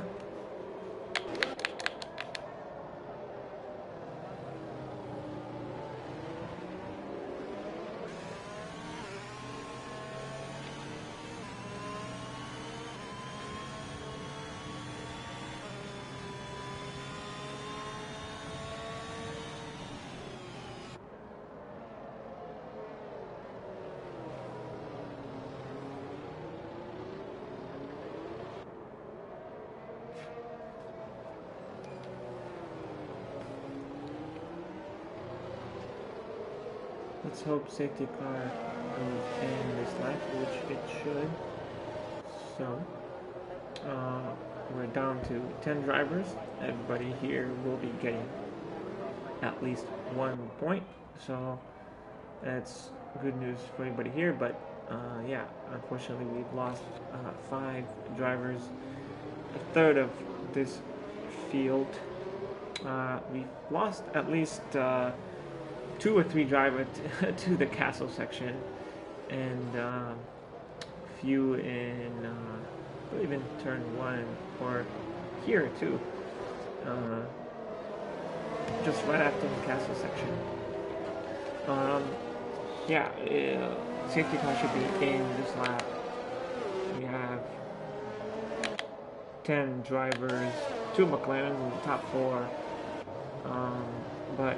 Let's hope safety car goes in this lap, which it should. So, we're down to 10 drivers. Everybody here will be getting at least 1 point. So, that's good news for everybody here. But, yeah, unfortunately, we've lost 5 drivers. A third of this field. We've lost at least 2 or 3 drivers to the castle section, and few in I believe in turn 1 or here too, just right after the castle section. Safety car should be in this lap. We have 10 drivers, 2 McLarens in the top 4. But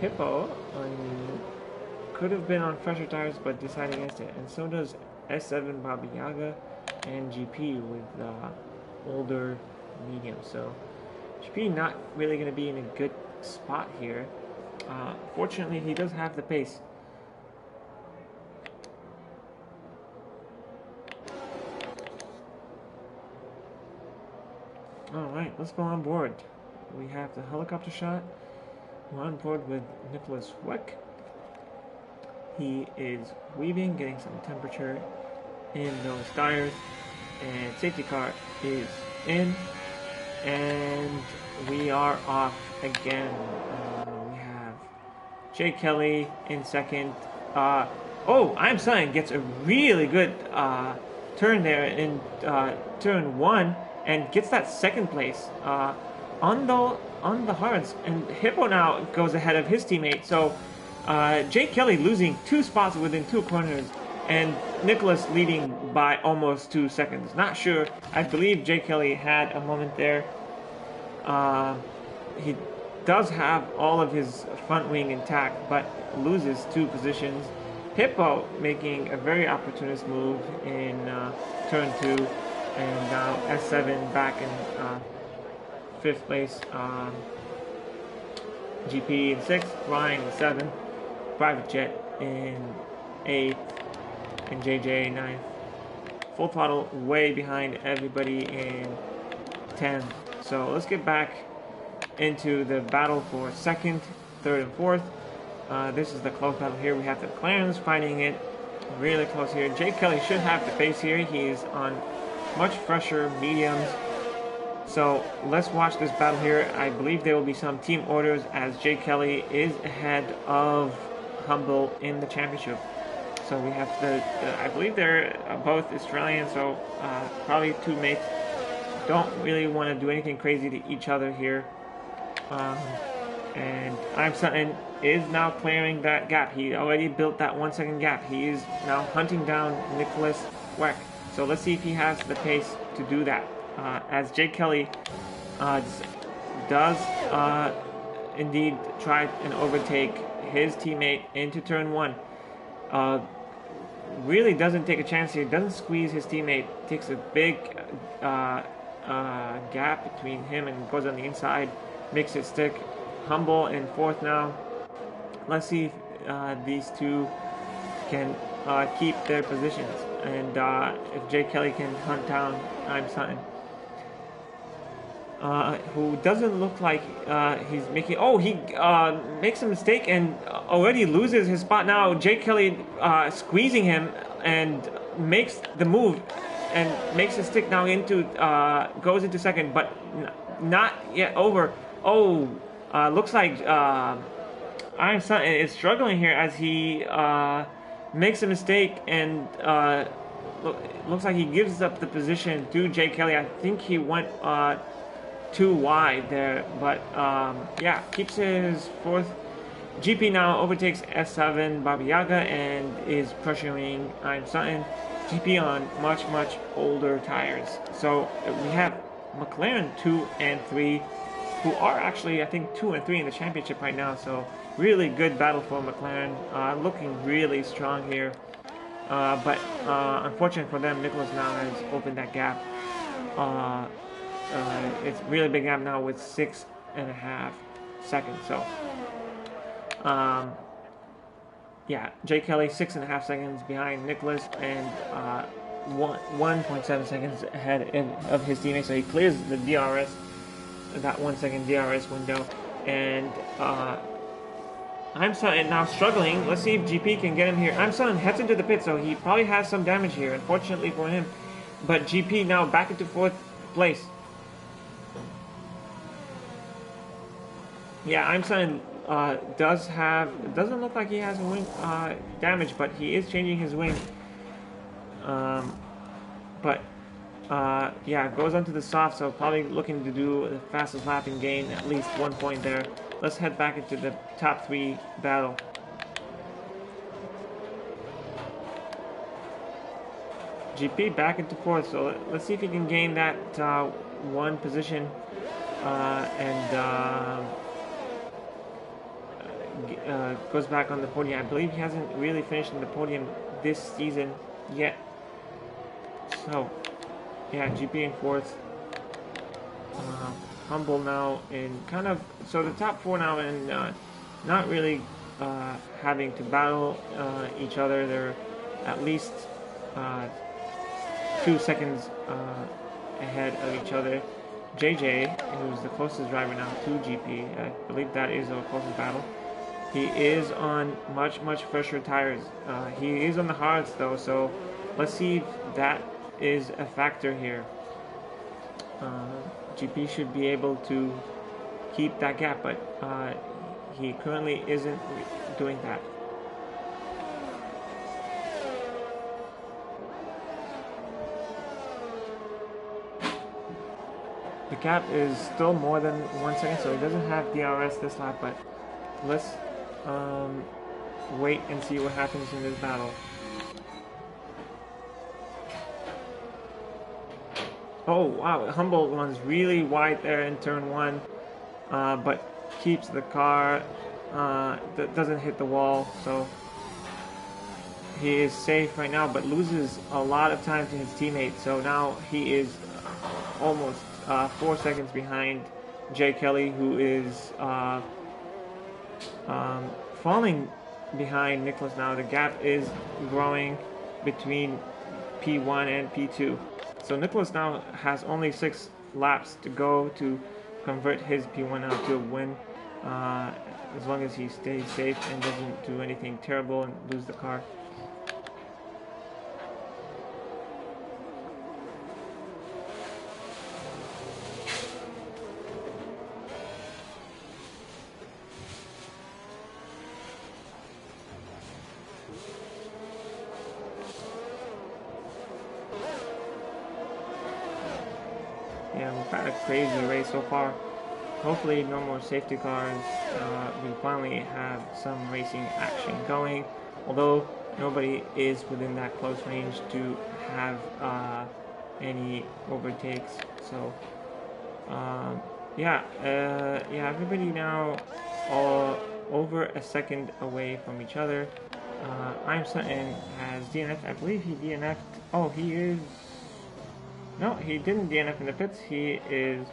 Hippo could have been on fresher tires, but decided against it. And so does S7 Baba Yaga and GP with older medium. So GP not really going to be in a good spot here. Fortunately, he does have the pace. Alright, let's go on board. We have the helicopter shot. We're on board with Nicholas Weck. He is weaving, getting some temperature in those tires. And safety car is in. And we are off again. We have Jay Kelly in second. I'm saying gets a really good turn there in turn 1 and gets that second place on the hards, and Hippo now goes ahead of his teammate. So Jay Kelly losing 2 spots within 2 corners, and Nicholas leading by almost 2 seconds. Not sure. I believe Jay Kelly had a moment there. He does have all of his front wing intact, but loses 2 positions. Hippo making a very opportunist move in turn 2, and now S7 back in 5th place, GP in 6th, Ryan in 7th, Private Jet in 8th, and JJ in 9th. Full Throttle way behind everybody in 10th. So let's get back into the battle for 2nd, 3rd, and 4th. This is the close battle here. We have the McLarens fighting it really close here. Jay Kelly should have the pace here. He's on much fresher mediums. So let's watch this battle here. I believe there will be some team orders as Jay Kelly is ahead of Humble in the championship. So we have I believe they're both Australian, so probably 2 mates. Don't really want to do anything crazy to each other here. And I'm Sutton is now clearing that gap. He already built that 1 second gap. He is now hunting down Nicholas Weck. So let's see if he has the pace to do that. As Jay Kelly does indeed try and overtake his teammate into turn 1. Really doesn't take a chance here, doesn't squeeze his teammate, takes a big gap between him and goes on the inside, makes it stick. Humble in fourth now. Let's see if these two can keep their positions, and if Jay Kelly can hunt down I'm Sutton, who doesn't look like he's making. Oh, he makes a mistake and already loses his spot. Now Jay Kelly squeezing him and makes the move and makes it stick now into goes into second, but not yet over. Oh, looks like I'm Sutton is struggling here as he makes a mistake and looks like he gives up the position to Jay Kelly. I think he went too wide there, but yeah, keeps his fourth. GP now overtakes S7 Baba Yaga and is pressuring I'm Sutton. GP on much older tires. So we have McLaren 2 and 3, who are actually I think 2 and 3 in the championship right now. So really good battle for McLaren, looking really strong here. But unfortunate for them, Nicholas now has opened that gap. It's really big gap now with 6.5 seconds. So, yeah, Jay Kelly 6.5 seconds behind Nicholas and 1.7 seconds ahead of his teammate. So he clears the DRS, that 1 second DRS window, and I'm Sutton now struggling. Let's see if GP can get him here. I'm Sutton heads into the pit, so he probably has some damage here, unfortunately for him. But GP now back into fourth place. Yeah, I'm Sutton doesn't look like he has wing damage, but he is changing his wing. Yeah, goes onto the soft, so probably looking to do the fastest lap and gain at least 1 point there. Let's head back into the top 3 battle. GP back into fourth, so let's see if he can gain that 1 position and goes back on the podium. I believe he hasn't really finished in the podium this season yet. So, yeah, GP in fourth. Humble now in kind of, so the top 4 now and not really having to battle each other. They're at least 2 seconds ahead of each other. JJ, who's the closest driver now to GP, I believe that is our closest battle. He is on much fresher tires. He is on the hards though, so let's see if that is a factor here. GP should be able to keep that gap, but he currently isn't doing that. The gap is still more than 1 second, so he doesn't have DRS this lap, but let's wait and see what happens in this battle. Oh wow, Humble runs really wide there in turn 1, but keeps the car, doesn't hit the wall, so he is safe right now, but loses a lot of time to his teammate. So now he is almost 4 seconds behind Jay Kelly, who is falling behind Nicholas now. The gap is growing between P1 and P2. So Nicholas now has only 6 laps to go to convert his P1 now to a win, as long as he stays safe and doesn't do anything terrible and lose the car. Yeah, we've had a crazy race so far. Hopefully no more safety cars. We finally have some racing action going, although nobody is within that close range to have any overtakes. So yeah, everybody now all over a second away from each other. I'm Sutton has DNF. I believe he DNF'd. Oh, he No, he didn't DNF in the pits. He is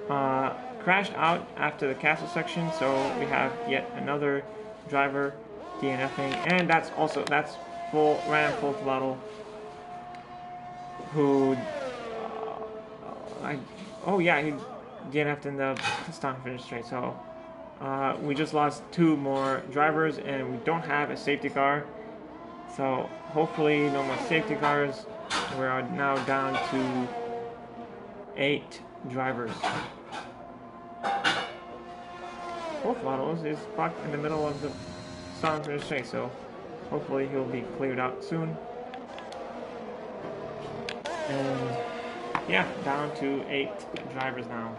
crashed out after the castle section, so we have yet another driver DNFing, and that's ran full throttle. Who? Oh yeah, he DNF'd in the start finish straight. So we just lost 2 more drivers, and we don't have a safety car. So hopefully no more safety cars. We are now down to 8 drivers. Full throttle is stuck in the middle of the start finish straight, so hopefully he'll be cleared out soon. And yeah, down to 8 drivers now.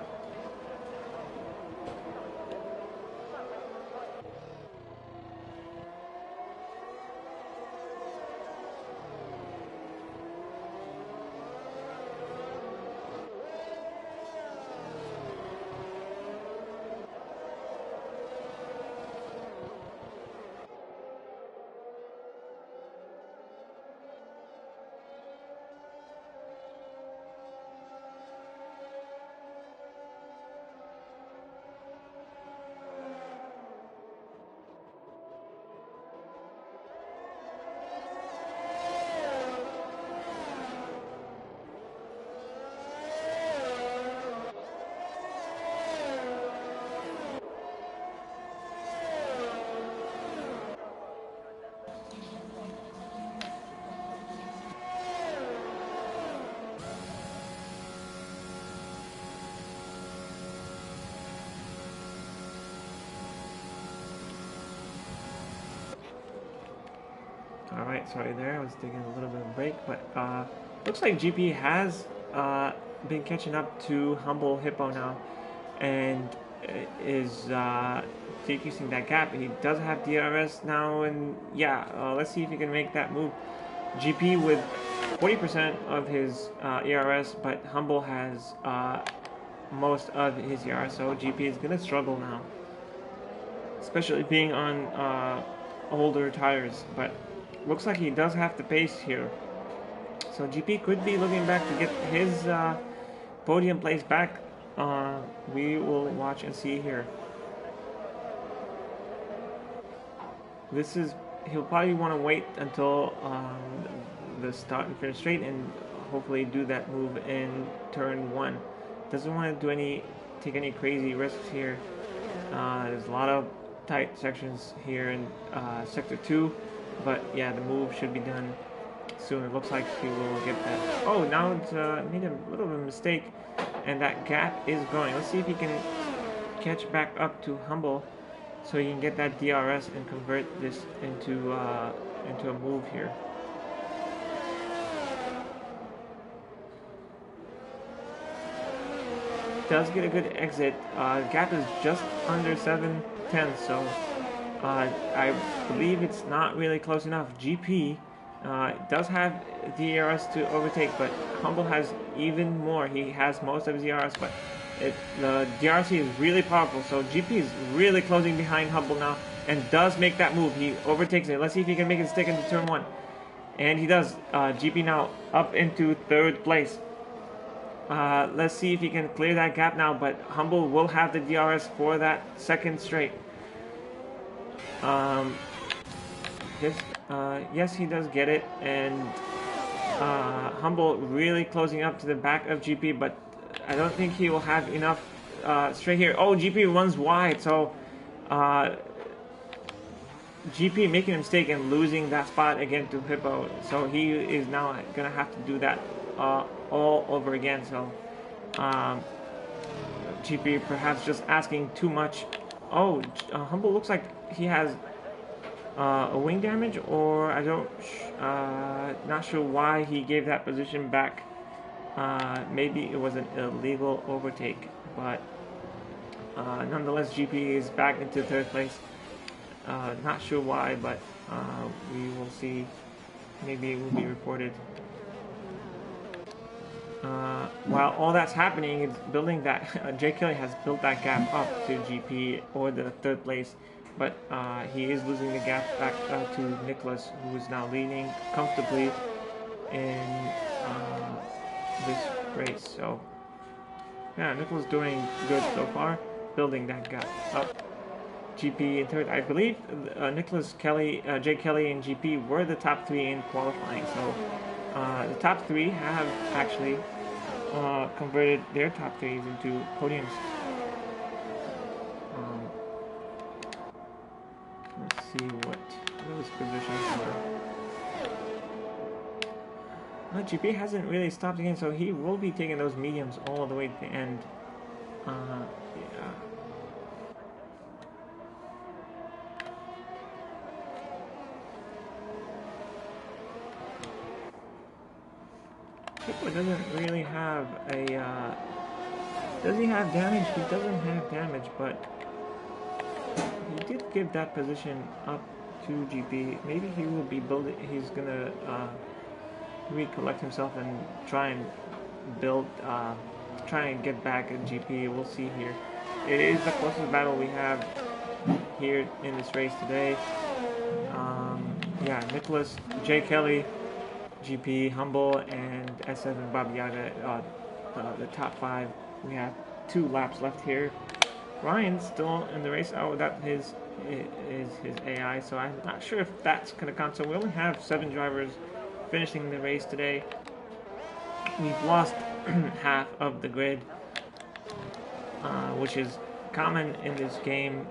Alright, sorry there, I was taking a little bit of a break, but looks like GP has been catching up to Humble Hippo now, and is decreasing that gap. He does have DRS now, and yeah, let's see if he can make that move. GP with 40% of his ERS, but Humble has most of his ERS, so GP is going to struggle now, especially being on older tires, but looks like he does have the pace here. So GP could be looking back to get his podium place back. We will watch and see here. He'll probably want to wait until the start and finish straight and hopefully do that move in turn 1. Doesn't want to take any crazy risks here. There's a lot of tight sections here in sector 2. But yeah, the move should be done soon. It looks like he will get that. Oh, now it's made a little bit of a mistake, and that gap is growing. Let's see if he can catch back up to Humble, so he can get that DRS and convert this into a move here. Does get a good exit. Gap is just under 7/10, so I believe it's not really close enough. GP does have the ERS to overtake, but Humble has even more. He has most of his ERS, but the DRC is really powerful, so GP is really closing behind Humble now, and does make that move. He overtakes it. Let's see if he can make it stick into turn 1. And he does. GP now up into 3rd place. Let's see if he can clear that gap now, but Humble will have the DRS for that 2nd straight. Yes, he does get it, and Humble really closing up to the back of GP, but I don't think he will have enough straight here. Oh, GP runs wide, so GP making a mistake and losing that spot again to Hippo, so he is now gonna have to do that all over again. So GP perhaps just asking too much. Oh, Humble looks like he has a wing damage, or I don't, not sure why he gave that position back. Maybe it was an illegal overtake, but nonetheless, GP is back into 3rd place. Not sure why, but we will see. Maybe it will be reported. While all that's happening, it's building that. Jay Kelly has built that gap up to GP or the 3rd place, but he is losing the gap back to Nicholas, who is now leading comfortably in this race. So yeah, Nicholas doing good so far, building that gap up. GP in third, I believe. Nicholas Kelly, Jay Kelly, and GP were the top three in qualifying. So the top three have actually converted their top threes into podiums. Let's see what those positions were. GP hasn't really stopped again, so he will be taking those mediums all the way to the end. Yeah. Pico doesn't really have a, does he have damage? He doesn't have damage, but he did give that position up to GP. Maybe he will be building, he's gonna recollect himself and try and build, try and get back at GP. We'll see here. It is the closest battle we have here in this race today. Yeah, Nicholas, Jay Kelly, GP, Humble, and S7 Baba Yaga, the top five. We have 2 laps left here. Ryan's still in the race. Oh, that is his AI, so I'm not sure if that's going to count. So we only have 7 drivers finishing the race today. We've lost half of the grid, which is common in this game,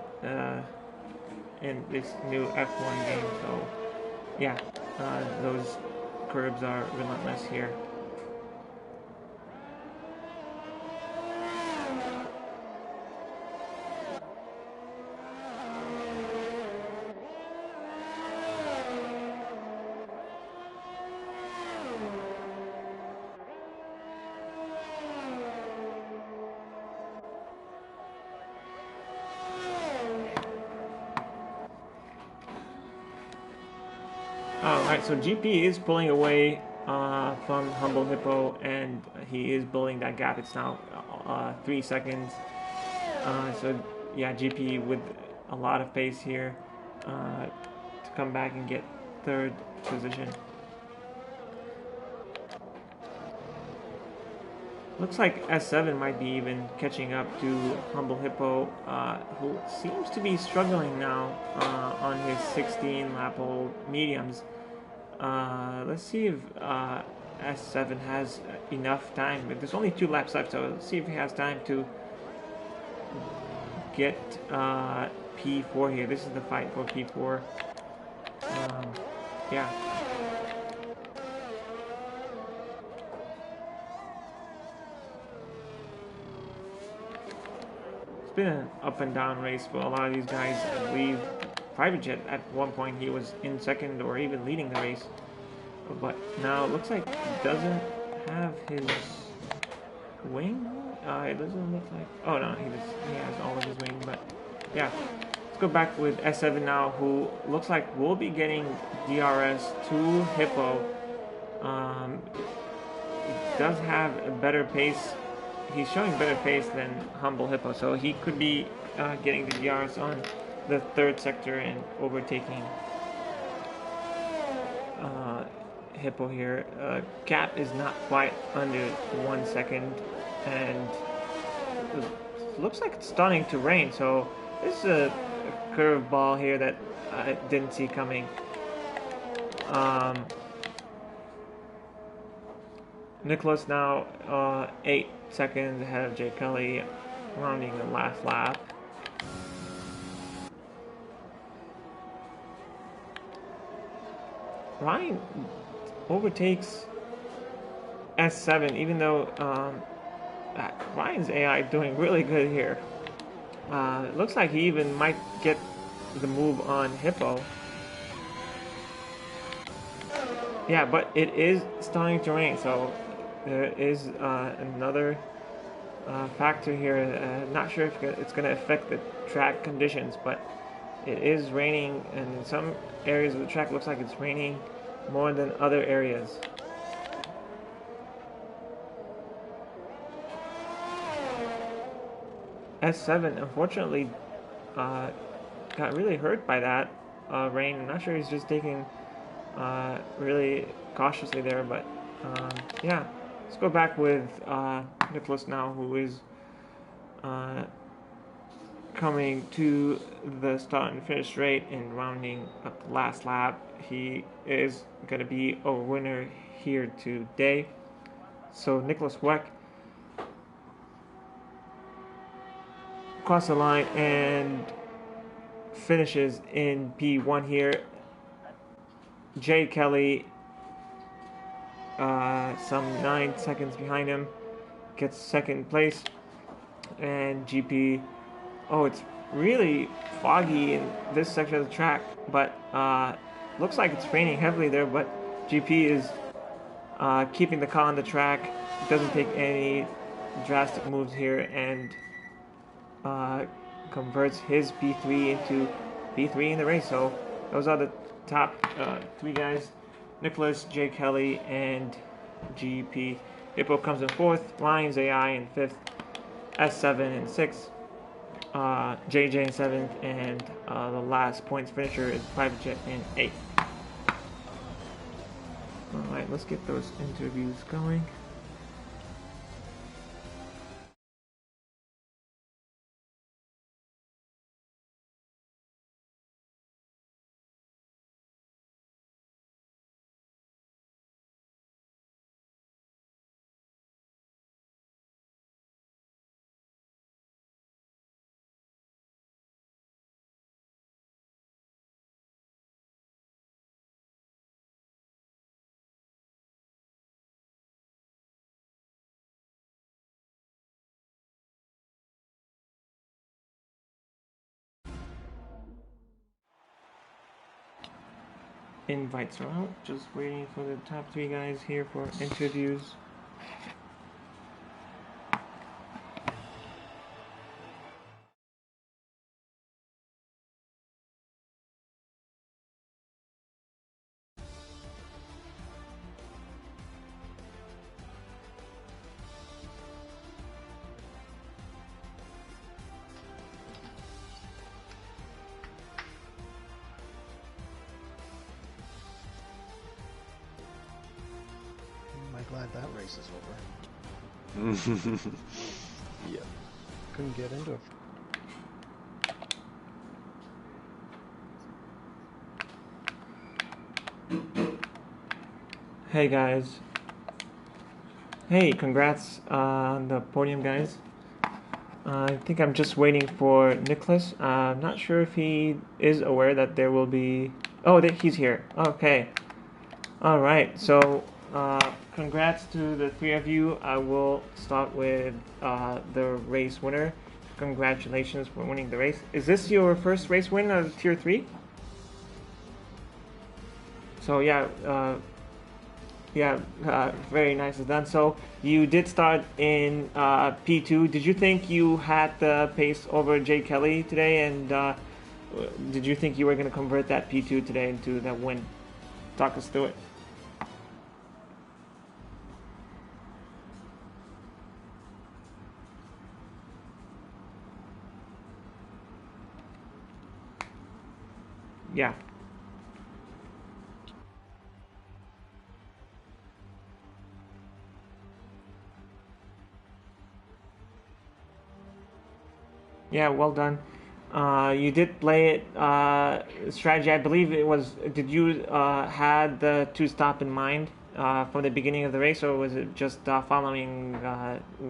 in this new F1 game. So yeah, those curbs are relentless here. Alright, so GP is pulling away from Humble Hippo, and he is building that gap. It's now 3 seconds. So yeah, GP with a lot of pace here to come back and get 3rd position. Looks like S7 might be even catching up to Humble Hippo, who seems to be struggling now on his 16-lap-old mediums. Let's see if S7 has enough time. But there's only 2 laps left, so let's see if he has time to get P4 here. This is the fight for P4. Yeah. It's been an up and down race for a lot of these guys. I believe Private Jet at one point he was in 2nd or even leading the race, but now it looks like he doesn't have his wing. It doesn't look like. Oh no, he has all of his wing. But yeah, let's go back with S7 now, who looks like will be getting DRS to Hippo. He does have a better pace. He's showing better pace than Humble Hippo, so he could be getting the DRS on the 3rd sector and overtaking Hippo here. Gap is not quite under 1 second, and it looks like it's starting to rain, so this is a curveball here that I didn't see coming. Nicholas now 8 seconds ahead of Jay Kelly, rounding the last lap. Ryan overtakes S7, even though Ryan's AI doing really good here. It looks like he even might get the move on Hippo. Yeah, but it is starting to rain, so there is another factor here. Not sure if it's going to affect the track conditions, but it is raining, and in some areas of the track looks like it's raining more than other areas. S7 unfortunately got really hurt by that rain. I'm not sure he's just taking really cautiously there, but Yeah, let's go back with Nicholas now, who is coming to the start and finish straight and rounding up the last lap. He is going to be a winner here today. So Nicholas Weck crosses the line and finishes in P1 here. Jay Kelly, some 9 seconds behind him, gets second place. And GP, oh, it's really foggy in this section of the track, but looks like it's raining heavily there, but GP is keeping the car on the track, doesn't take any drastic moves here, and converts his P3 into P3 in the race. So those are the top 3 guys: Nicholas, Jay Kelly, and GP. Hippo comes in 4th, Lions AI in 5th, S7 in 6th, JJ in 7th, and the last points finisher is Private Jet in 8th. Alright, let's get those interviews going. Invites are out, just waiting for the top 3 guys here for interviews. Glad that race is over. Yeah. Couldn't get into it. Hey guys. Hey, congrats on the podium, guys. I think I'm just waiting for Nicholas. I'm not sure if he is aware that there will be... Oh, he's here. Okay. Alright, so congrats to the 3 of you. I will start with the race winner. Congratulations for winning the race. Is this your first race win of Tier 3? So yeah, very nicely done. So you did start in P2. Did you think you had the pace over Jay Kelly today? And did you think you were going to convert that P2 today into that win? Talk us through it. Yeah. Yeah, well done. You did play it strategy. I believe it was. Did you had the 2-stop in mind from the beginning of the race, or was it just following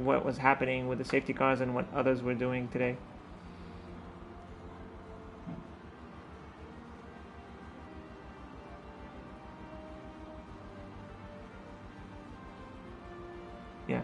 what was happening with the safety cars and what others were doing today? Yeah.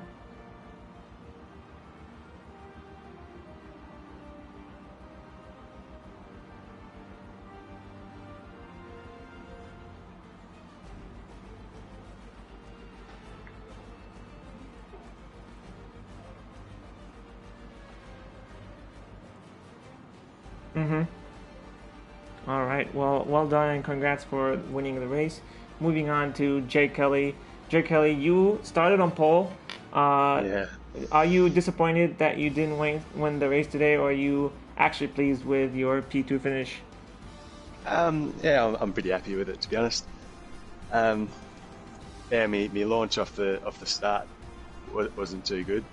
All right. Well done and congrats for winning the race. Moving on to Jay Kelly. Jay Kelly, you started on pole. Yeah. Are you disappointed that you didn't win the race today, or are you actually pleased with your P2 finish? Yeah, I'm pretty happy with it, to be honest. yeah, me launch off the start wasn't too good,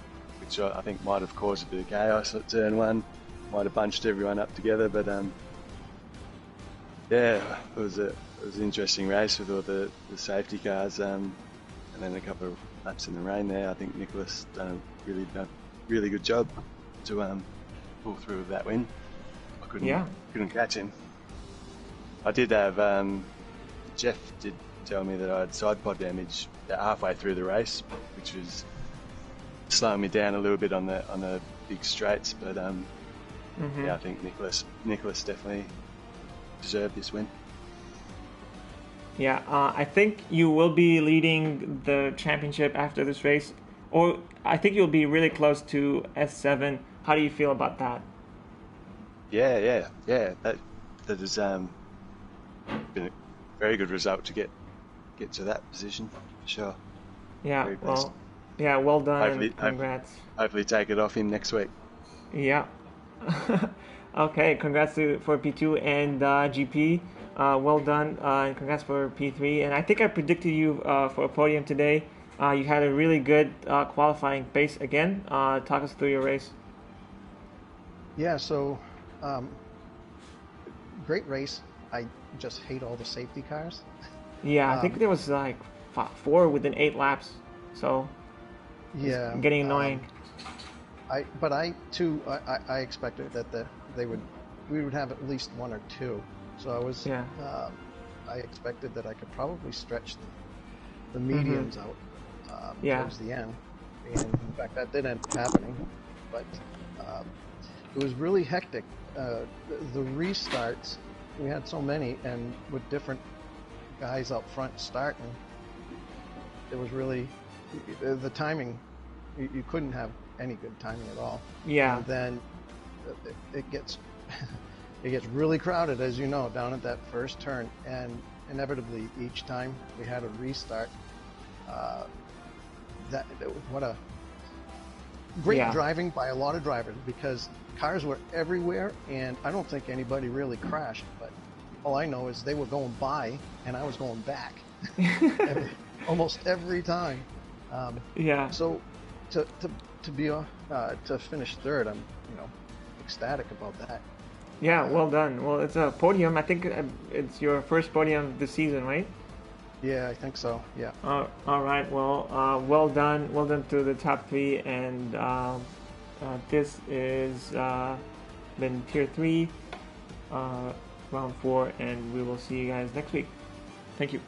which I think might have caused a bit of chaos at turn one. Might have bunched everyone up together, but yeah, it was an interesting race with all the safety cars, and then a couple of laps in the rain there. I think Nicholas done a really good job to pull through with that win. I couldn't catch him. I did have Jeff did tell me that I had side pod damage halfway through the race, which was slowing me down a little bit on the big straights. But yeah, I think Nicholas definitely deserved this win. Yeah, I think you will be leading the championship after this race, or I think you'll be really close to S7. How do you feel about that? Yeah. That has been a very good result to get to that position, for sure. Yeah, well done. Hopefully, congrats. Hopefully take it off him next week. Yeah. Okay, congrats for P2 and GP. Well done, and congrats for P3. And I think I predicted you for a podium today. You had a really good qualifying pace again. Talk us through your race. Yeah, so great race. I just hate all the safety cars. Yeah, I think there was like 4 within 8 laps. So yeah, it's getting annoying. I too expected that we would have at least 1 or 2. So I expected that I could probably stretch the mediums out towards the end. And in fact, that did end up happening. But it was really hectic. The restarts, we had so many, and with different guys up front starting, it was really the timing. You couldn't have any good timing at all. Yeah. And then it gets really crowded, as you know, down at that first turn, and inevitably each time we had a restart. What a great driving by a lot of drivers, because cars were everywhere, and I don't think anybody really crashed, but all I know is they were going by and I was going back almost every time. So to finish third, I'm ecstatic about that. Yeah, well done. Well, it's a podium. I think it's your first podium this season, right? Yeah, I think so. Yeah. All right. Well, well done. Well done to the top 3, and this is been Tier 3, round 4, and we will see you guys next week. Thank you.